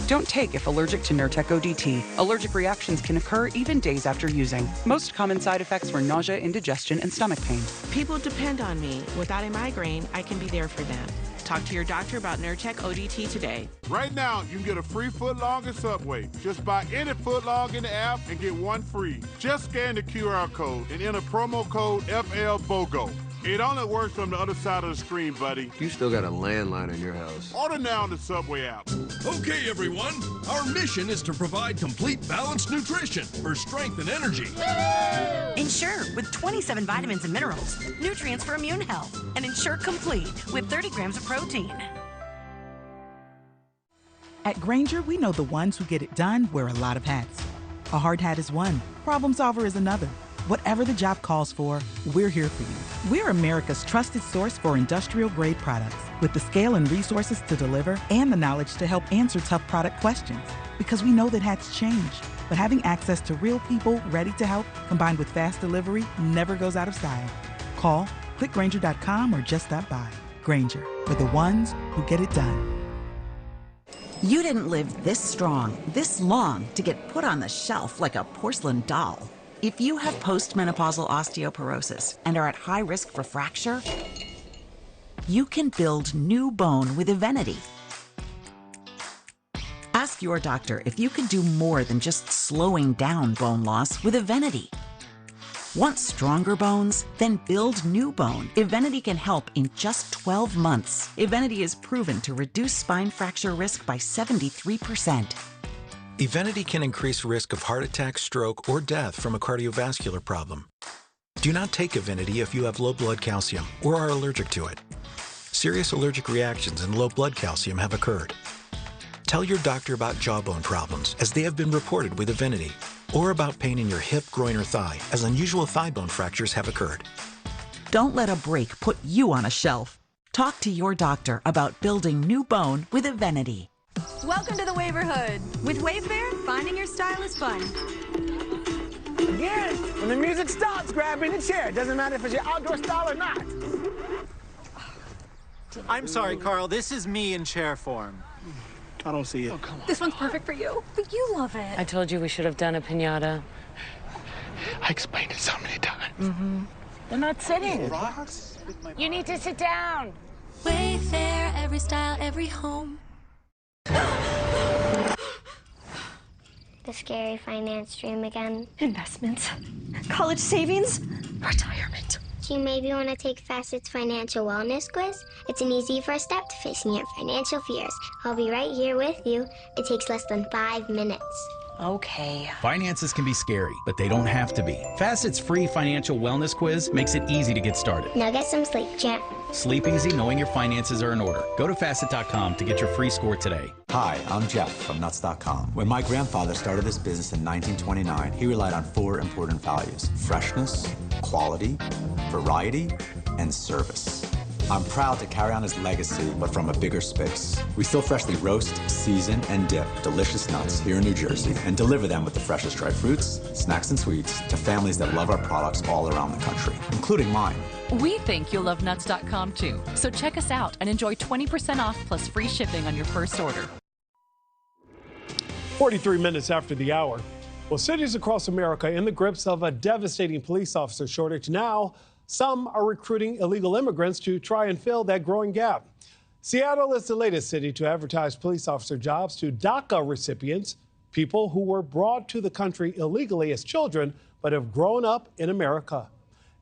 Don't take if allergic to Nurtec ODT. Allergic reactions can occur even days after using. Most common side effects were nausea, indigestion, and stomach pain. People depend on me. Without a migraine, I can be there for them. Talk to your doctor about Nurtec ODT today. Right now, you can get a free footlong at Subway. Just buy any footlong in the app and get one free. Just scan the QR code and enter promo code FLBOGO. It only works from the other side of the screen, buddy. You still got a landline in your house. Order now on the Subway app. Okay, everyone. Our mission is to provide complete balanced nutrition for strength and energy. Ensure with 27 vitamins and minerals, nutrients for immune health, and Ensure Complete with 30 grams of protein. At Grainger, we know the ones who get it done wear a lot of hats. A hard hat is one, problem solver is another. Whatever the job calls for, we're here for you. We're America's trusted source for industrial-grade products with the scale and resources to deliver and the knowledge to help answer tough product questions. Because we know that hats change, but having access to real people ready to help combined with fast delivery never goes out of style. Call, click Grainger.com or just stop by. Grainger, for the ones who get it done. You didn't live this strong, this long to get put on the shelf like a porcelain doll. If you have postmenopausal osteoporosis and are at high risk for fracture, you can build new bone with Evenity. Ask your doctor if you can do more than just slowing down bone loss with Evenity. Want stronger bones? Then build new bone. Evenity can help in just 12 months. Evenity is proven to reduce spine fracture risk by 73%. Evenity can increase risk of heart attack, stroke, or death from a cardiovascular problem. Do not take Evenity if you have low blood calcium or are allergic to it. Serious allergic reactions and low blood calcium have occurred. Tell your doctor about jawbone problems, as they have been reported with Evenity, or about pain in your hip, groin, or thigh, as unusual thigh bone fractures have occurred. Don't let a break put you on a shelf. Talk to your doctor about building new bone with Evenity. Welcome to the Waverhood. With Wayfair, finding your style is fun. Again, when the music stops, grab any chair. Doesn't matter if it's your outdoor style or not. I'm sorry, Carl. This is me in chair form. I don't see it. Oh, come on. This one's perfect for you, but you love it. I told you we should have done a piñata. I explained it so many times. Mm-hmm. They're not sitting. Rocks? You need to sit down. Wayfair, every style, every home. The scary finance dream again. Investments, college savings, retirement. Do you maybe want to take Facet's financial wellness quiz? It's an easy first step to facing your financial fears. I'll be right here with you. It takes less than 5 minutes. Okay. Finances can be scary, but they don't have to be. Facet's free financial wellness quiz makes it easy to get started. Now get some sleep, champ. Sleep easy knowing your finances are in order. Go to Facet.com to get your free score today. Hi, I'm Jeff from Nuts.com. When my grandfather started this business in 1929, he relied on 4 important values: freshness, quality, variety, and service. I'm proud to carry on his legacy, but from a bigger space. We still freshly roast, season, and dip delicious nuts here in New Jersey and deliver them with the freshest dry fruits, snacks, and sweets to families that love our products all around the country, including mine. We think you'll love Nuts.com too. So check us out and enjoy 20% off plus free shipping on your first order. 43 minutes after the hour. Well, cities across America in the grips of a devastating police officer shortage. Now, some are recruiting illegal immigrants to try and fill that growing gap. Seattle is the latest city to advertise police officer jobs to DACA recipients, people who were brought to the country illegally as children but have grown up in America.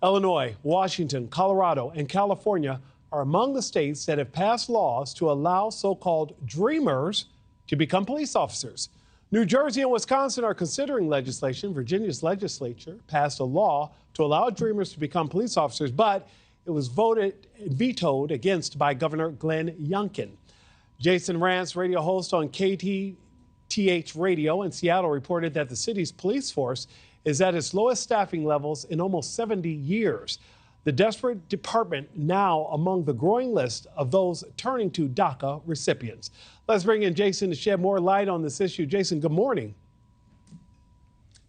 Illinois, Washington, Colorado, and California are among the states that have passed laws to allow so-called dreamers to become police officers. New Jersey and Wisconsin are considering legislation. Virginia's legislature passed a law to allow dreamers to become police officers, but it was vetoed against by Governor Glenn Youngkin. Jason Rance, radio host on KTTH Radio in Seattle, reported that the city's police force is at its lowest staffing levels in almost 70 years. The desperate department now among the growing list of those turning to DACA recipients. Let's bring in Jason to shed more light on this issue. Jason, good morning.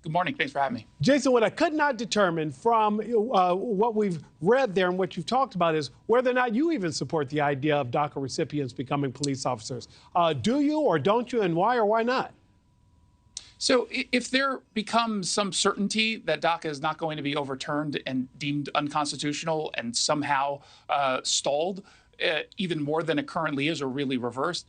Good morning. Thanks for having me. Jason, what I could not determine from what we've read there and what you've talked about is whether or not you even support the idea of DACA recipients becoming police officers. Do you or don't you, and why or why not? So if there becomes some certainty that DACA is not going to be overturned and deemed unconstitutional and somehow stalled, even more than it currently is or really reversed,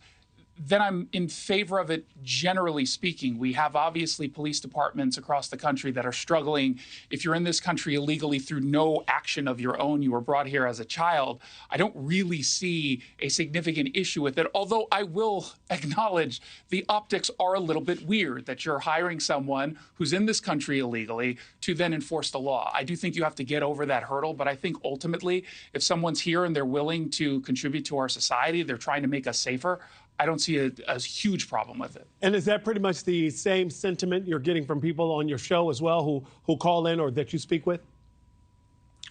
then I'm in favor of it, generally speaking. We have obviously police departments across the country that are struggling. If you're in this country illegally through no action of your own, you were brought here as a child, I don't really see a significant issue with it, although I will acknowledge the optics are a little bit weird, that you're hiring someone who's in this country illegally to then enforce the law. I do think you have to get over that hurdle, but I think ultimately, if someone's here and they're willing to contribute to our society, they're trying to make us safer, I don't see a huge problem with it. And is that pretty much the same sentiment you're getting from people on your show as well who call in or that you speak with?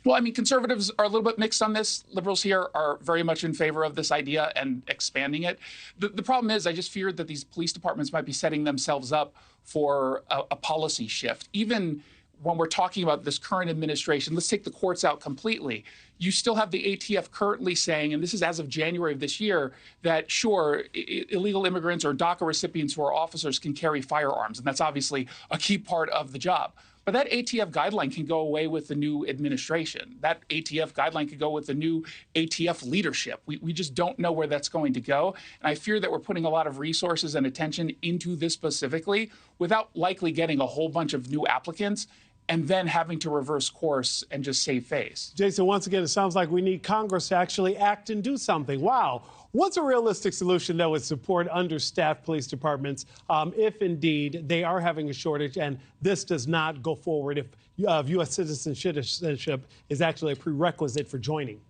Well, I mean, conservatives are a little bit mixed on this. Liberals here are very much in favor of this idea and expanding it. The problem is I just feared that these police departments might be setting themselves up for a policy shift. Even when we're talking about this current administration, let's take the courts out completely. You still have the ATF currently saying, and this is as of January of this year, that sure, illegal immigrants or DACA recipients who are officers can carry firearms. And that's obviously a key part of the job. But that ATF guideline can go away with the new administration. That ATF guideline could go with the new ATF leadership. We just don't know where that's going to go. And I fear that we're putting a lot of resources and attention into this specifically without likely getting a whole bunch of new applicants and then having to reverse course and just save face. Jason, once again, it sounds like we need Congress to actually act and do something. Wow. What's a realistic solution that would support understaffed police departments if indeed they are having a shortage and this does not go forward, if U.S. citizenship is actually a prerequisite for joining?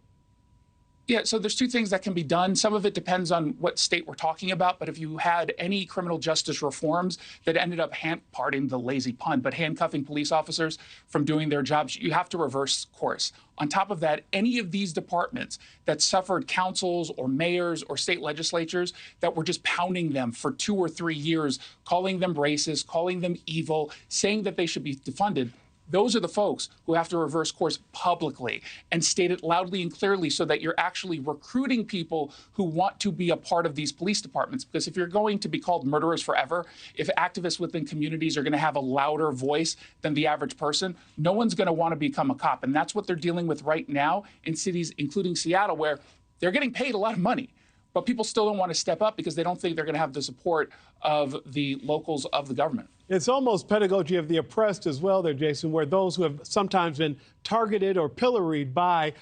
Yeah, so there's two things that can be done. Some of it depends on what state we're talking about, but if you had any criminal justice reforms that ended up, pardon the lazy pun, but handcuffing police officers from doing their jobs, you have to reverse course. On top of that, any of these departments that suffered councils or mayors or state legislatures that were just pounding them for 2 or 3 years, calling them racist, calling them evil, saying that they should be defunded, those are the folks who have to reverse course publicly and state it loudly and clearly so that you're actually recruiting people who want to be a part of these police departments. Because if you're going to be called murderers forever, if activists within communities are going to have a louder voice than the average person, no one's going to want to become a cop. And that's what they're dealing with right now in cities, including Seattle, where they're getting paid a lot of money. But people still don't want to step up because they don't think they're going to have the support of the locals of the government. It's almost pedagogy of the oppressed as well there, Jason, where those who have sometimes been targeted or pilloried by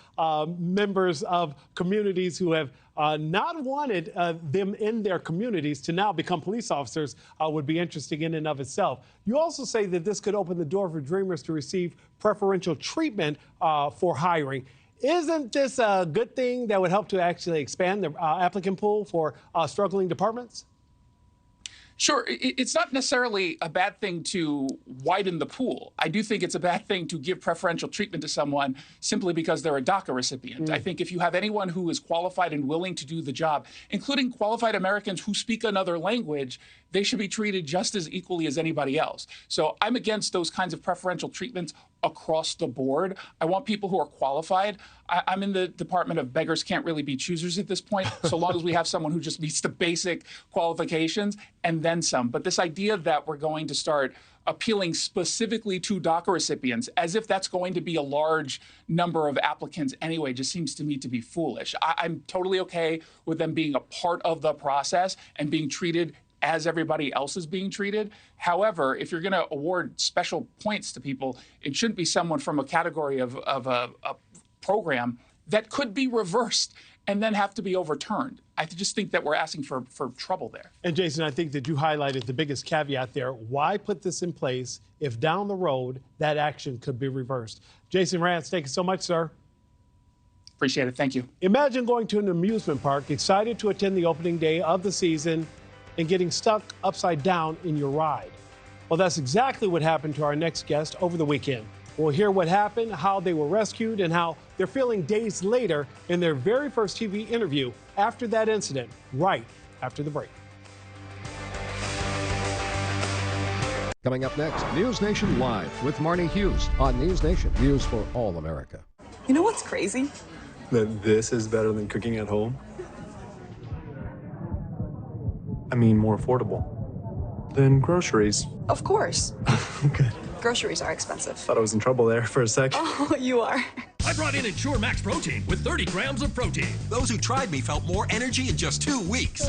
members of communities who have not wanted them in their communities to now become police officers would be interesting in and of itself. You also say that this could open the door for Dreamers to receive preferential treatment for hiring. Isn't this a good thing that would help to actually expand the applicant pool for struggling departments? Sure. It's not necessarily a bad thing to widen the pool. I do think it's a bad thing to give preferential treatment to someone simply because they're a DACA recipient. I think if you have anyone who is qualified and willing to do the job, including qualified Americans who speak another language, they should be treated just as equally as anybody else. So I'm against those kinds of preferential treatments across the board. I want people who are qualified. I'm in the department of beggars can't really be choosers at this point, so long as we have someone who just meets the basic qualifications and then some. But this idea that we're going to start appealing specifically to DACA recipients, as if that's going to be a large number of applicants anyway, just seems to me to be foolish. I'm totally okay with them being a part of the process and being treated as everybody else is being treated. However, if you're going to award special points to people, it shouldn't be someone from a category of a program that could be reversed and then have to be overturned. I just think that we're asking for trouble there. And Jason, I think that you highlighted the biggest caveat there. Why put this in place if down the road that action could be reversed? Jason Rance, thank you so much, sir. Appreciate it. Thank you. Imagine going to an amusement park, excited to attend the opening day of the season, and getting stuck upside down in your ride. Well, that's exactly what happened to our next guest over the weekend. We'll hear what happened, how they were rescued, and how they're feeling days later in their very first TV interview after that incident, right after the break. Coming up next, NewsNation Live with Marni Hughes on NewsNation, news for all America. You know what's crazy? That this is better than cooking at home? I mean, more affordable than groceries. Of course. Good. Groceries are expensive. Thought I was in trouble there for a sec. Oh, you are. I brought in Ensure Max Protein with 30 grams of protein. Those who tried me felt more energy in just 2 weeks.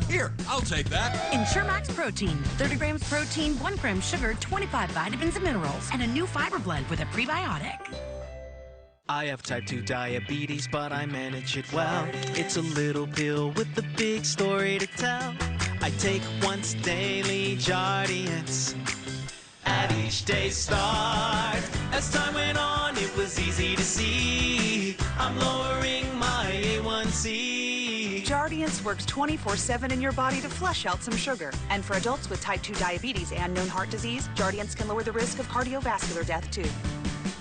Here, I'll take that. Ensure Max Protein. 30 grams protein, 1 gram sugar, 25 vitamins and minerals, and a new fiber blend with a prebiotic. I have type 2 diabetes, but I manage it well. It's a little pill with a big story to tell. I take once daily Jardiance at each day's start. As time went on, it was easy to see I'm lowering my A1C. Jardiance works 24/7 in your body to flush out some sugar. And for adults with type 2 diabetes and known heart disease, Jardiance can lower the risk of cardiovascular death too.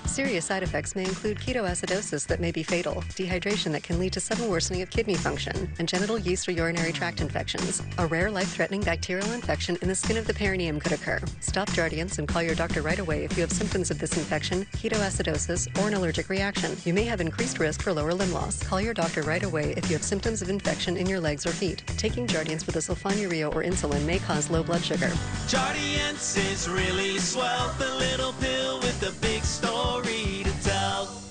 Serious side effects may include ketoacidosis that may be fatal, dehydration that can lead to sudden worsening of kidney function, and genital yeast or urinary tract infections. A rare life-threatening bacterial infection in the skin of the perineum could occur. Stop Jardiance and call your doctor right away if you have symptoms of this infection, ketoacidosis, or an allergic reaction. You may have increased risk for lower limb loss. Call your doctor right away if you have symptoms of infection in your legs or feet. Taking Jardiance with a sulfonylurea or insulin may cause low blood sugar. Jardiance is really swell, the little pill with the big story to tell.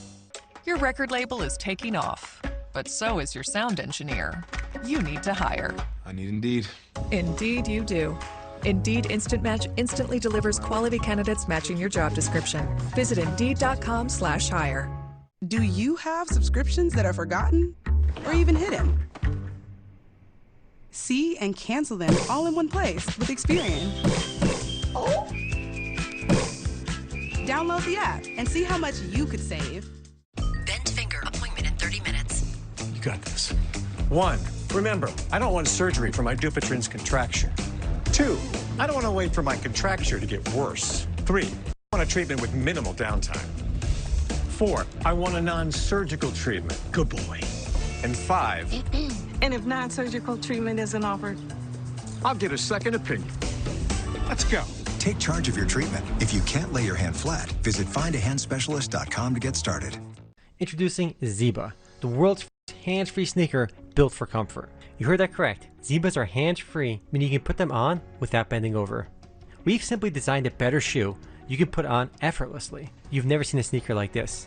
Your record label is taking off, but so is your sound engineer. You need to hire. I need Indeed. Indeed you do. Indeed Instant Match instantly delivers quality candidates matching your job description. Visit Indeed.com/hire. Do you have subscriptions that are forgotten or even hidden? See and cancel them all in one place with Experian. Download the app and see how much you could save. Bent finger appointment in 30 minutes. You got this. 1, remember, I don't want surgery for my Dupuytren's contracture. 2, I don't want to wait for my contracture to get worse. 3, I want a treatment with minimal downtime. 4, I want a non-surgical treatment. Good boy. And 5, And if non-surgical treatment isn't offered? I'll get a second opinion. Let's go. Take charge of your treatment. If you can't lay your hand flat, visit findahandspecialist.com to get started. Introducing Ziba, the world's first hands-free sneaker built for comfort. You heard that correct. Zibas are hands-free, meaning you can put them on without bending over. We've simply designed a better shoe you can put on effortlessly. You've never seen a sneaker like this.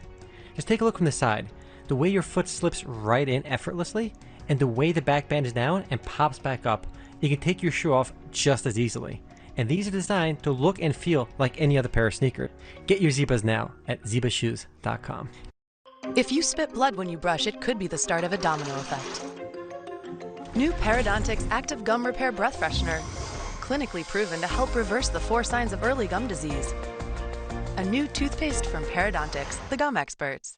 Just take a look from the side. The way your foot slips right in effortlessly, and the way the back bends down and pops back up, you can take your shoe off just as easily. And these are designed to look and feel like any other pair of sneakers. Get your Zebas now at zebashoes.com. If you spit blood when you brush, it could be the start of a domino effect. New Parodontax Active Gum Repair Breath Freshener. Clinically proven to help reverse the 4 signs of early gum disease. A new toothpaste from Parodontax, the gum experts.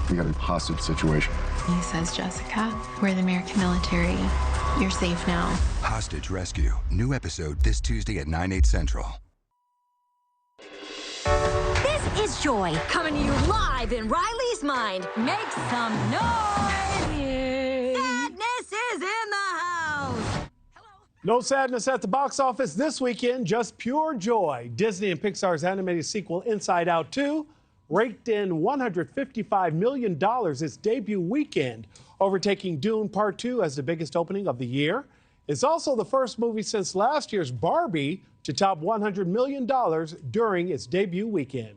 We got a hostage situation. He says, Jessica, we're the American military. You're safe now. Hostage Rescue. New episode this Tuesday at 9/8 Central. This is Joy, coming to you live in Riley's mind. Make some noise! Sadness is in the house! No sadness at the box office this weekend, just pure joy. Disney and Pixar's animated sequel Inside Out 2 raked in $155 million its debut weekend, overtaking Dune Part 2 as the biggest opening of the year. It's also the first movie since last year's Barbie to top $100 million during its debut weekend.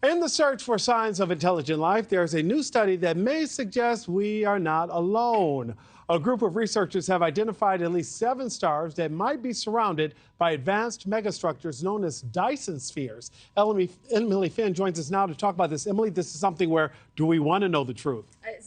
In the search for signs of intelligent life, there's a new study that may suggest we are not alone. A group of researchers have identified at least 7 stars that might be surrounded by advanced megastructures known as Dyson spheres. Emily Finn joins us now to talk about this. Emily, this is something where do we want to know the truth?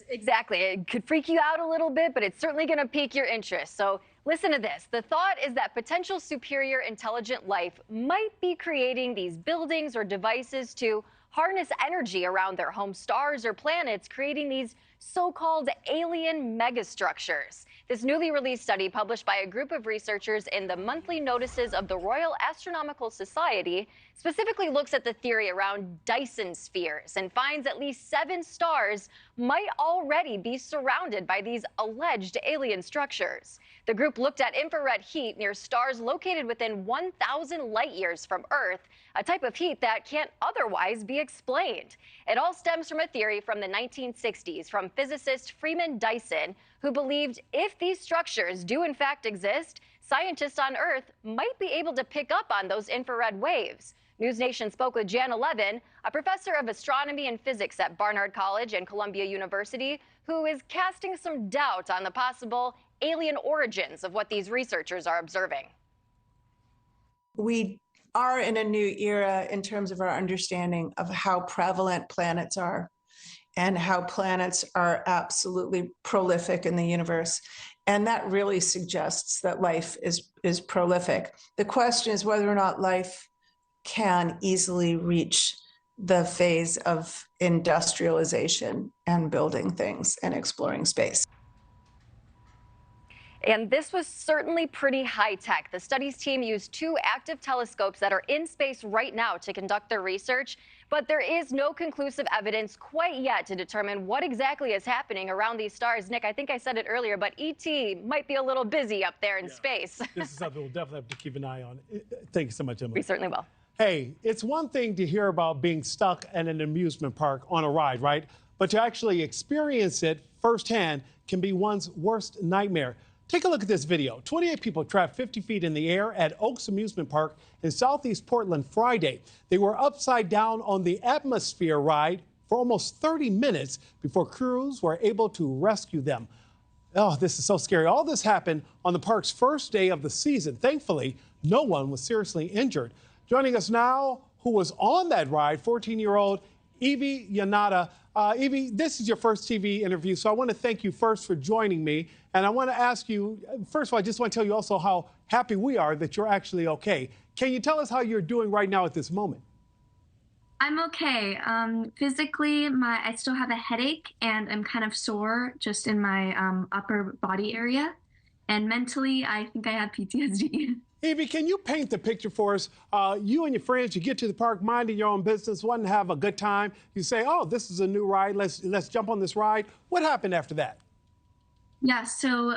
Exactly. It could freak you out a little bit, but it's certainly going to pique your interest. So listen to this. The thought is that potential superior intelligent life might be creating these buildings or devices to harness energy around their home stars or planets, creating these so-called alien megastructures. This newly released study, published by a group of researchers in the monthly notices of the Royal Astronomical Society, specifically looks at the theory around Dyson spheres and finds at least 7 stars might already be surrounded by these alleged alien structures. The group looked at infrared heat near stars located within 1,000 light years from Earth, a type of heat that can't otherwise be explained. It all stems from a theory from the 1960s from physicist Freeman Dyson, who believed if these structures do in fact exist, scientists on Earth might be able to pick up on those infrared waves. NewsNation spoke with Jan Levin, a professor of astronomy and physics at Barnard College and Columbia University, who is casting some doubt on the possible alien origins of what these researchers are observing. We are in a new era in terms of our understanding of how prevalent planets are and how planets are absolutely prolific in the universe. And that really suggests that life is prolific. The question is whether or not life can easily reach the phase of industrialization and building things and exploring space. And this was certainly pretty high tech. The studies team used 2 active telescopes that are in space right now to conduct their research, but there is no conclusive evidence quite yet to determine what exactly is happening around these stars. Nick, I think I said it earlier, but ET might be a little busy up there in space. This is something we'll definitely have to keep an eye on. Thank you so much, Emily. We certainly will. Hey, it's one thing to hear about being stuck at an amusement park on a ride, right? But to actually experience it firsthand can be one's worst nightmare. Take a look at this video. 28 people trapped 50 feet in the air at Oaks Amusement Park in Southeast Portland Friday. They were upside down on the Atmosphere ride for almost 30 minutes before crews were able to rescue them. Oh, this is so scary. All this happened on the park's first day of the season. Thankfully, no one was seriously injured. Joining us now, who was on that ride, 14-year-old Evie Yanata. Evie, this is your first TV interview, so I want to thank you first for joining me. And I want to ask you, first of all, I just want to tell you also how happy we are that you're actually okay. Can you tell us how you're doing right now at this moment? I'm okay. Physically, I still have a headache and I'm kind of sore just in my upper body area. And mentally, I think I have PTSD. Evie, can you paint the picture for us? You and your friends, you get to the park minding your own business, wanting to have a good time. You say, oh, this is a new ride. Let's jump on this ride. What happened after that? Yeah, so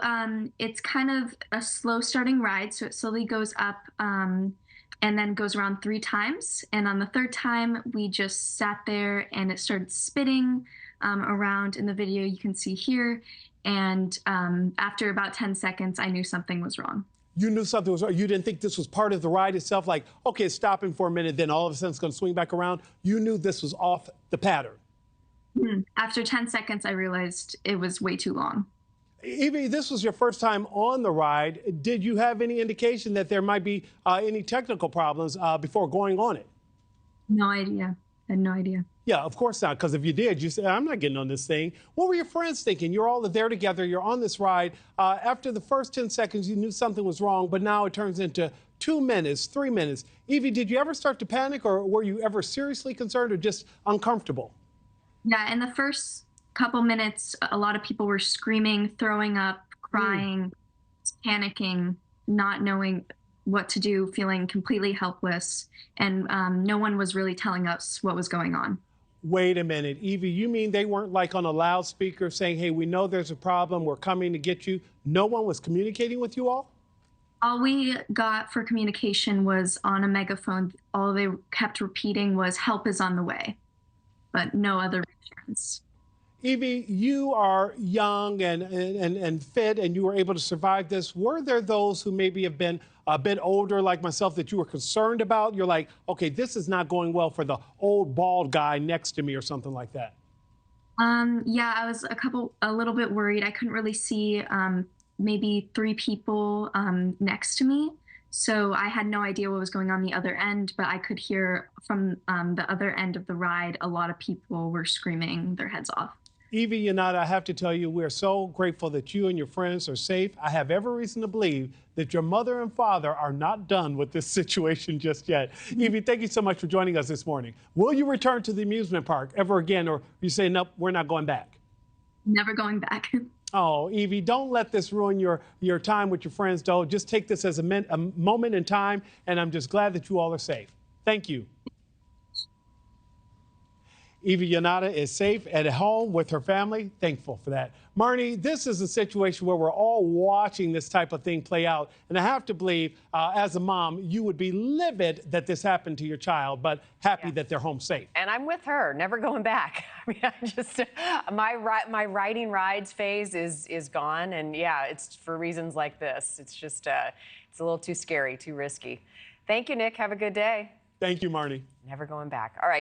it's kind of a slow starting ride. So it slowly goes up and then goes around 3 times. And on the 3rd time, we just sat there and it started spinning around in the video you can see here. And after about 10 seconds, I knew something was wrong. You knew something was wrong. You didn't think this was part of the ride itself, like, okay, it's stopping for a minute, then all of a sudden it's going to swing back around. You knew this was off the pattern. After 10 seconds, I realized it was way too long. Evie, this was your first time on the ride. Did you have any indication that there might be any technical problems before going on it? No idea. I had no idea. Yeah, of course not, because if you did, you said, I'm not getting on this thing. What were your friends thinking? You're all there together, you're on this ride. After the first 10 seconds, you knew something was wrong, but now it turns into 2 minutes, 3 minutes. Evie, did you ever start to panic, or were you ever seriously concerned or just uncomfortable? Yeah, in the first couple minutes, a lot of people were screaming, throwing up, crying, panicking, not knowing what to do, feeling completely helpless, and no one was really telling us what was going on. Wait a minute, Evie, you mean they weren't like on a loudspeaker saying, hey, we know there's a problem, we're coming to get you? No one was communicating with you all? All we got for communication was on a megaphone. All they kept repeating was, help is on the way, but no other reassurance. Evie, you are young and fit, and you were able to survive this. Were there those who maybe have been a bit older, like myself, that you were concerned about? You're like, okay, this is not going well for the old bald guy next to me or something like that. Yeah, I was a little bit worried. I couldn't really see maybe 3 people next to me. So I had no idea what was going on the other end, but I could hear from the other end of the ride, a lot of people were screaming their heads off. Evie, Yanada, I have to tell you, we're so grateful that you and your friends are safe. I have every reason to believe that your mother and father are not done with this situation just yet. Evie, thank you so much for joining us this morning. Will you return to the amusement park ever again, or you say, nope, we're not going back? Never going back. Oh, Evie, don't let this ruin your time with your friends, though. Just take this as a moment in time, and I'm just glad that you all are safe. Thank you. Evie Yanada is safe at home with her family. Thankful for that. Marni, this is a situation where we're all watching this type of thing play out. And I have to believe, as a mom, you would be livid that this happened to your child, but happy that they're home safe. And I'm with her, never going back. I mean, I just, my riding rides phase is gone. And yeah, it's for reasons like this. It's just, it's a little too scary, too risky. Thank you, Nick. Have a good day. Thank you, Marni. Never going back. All right.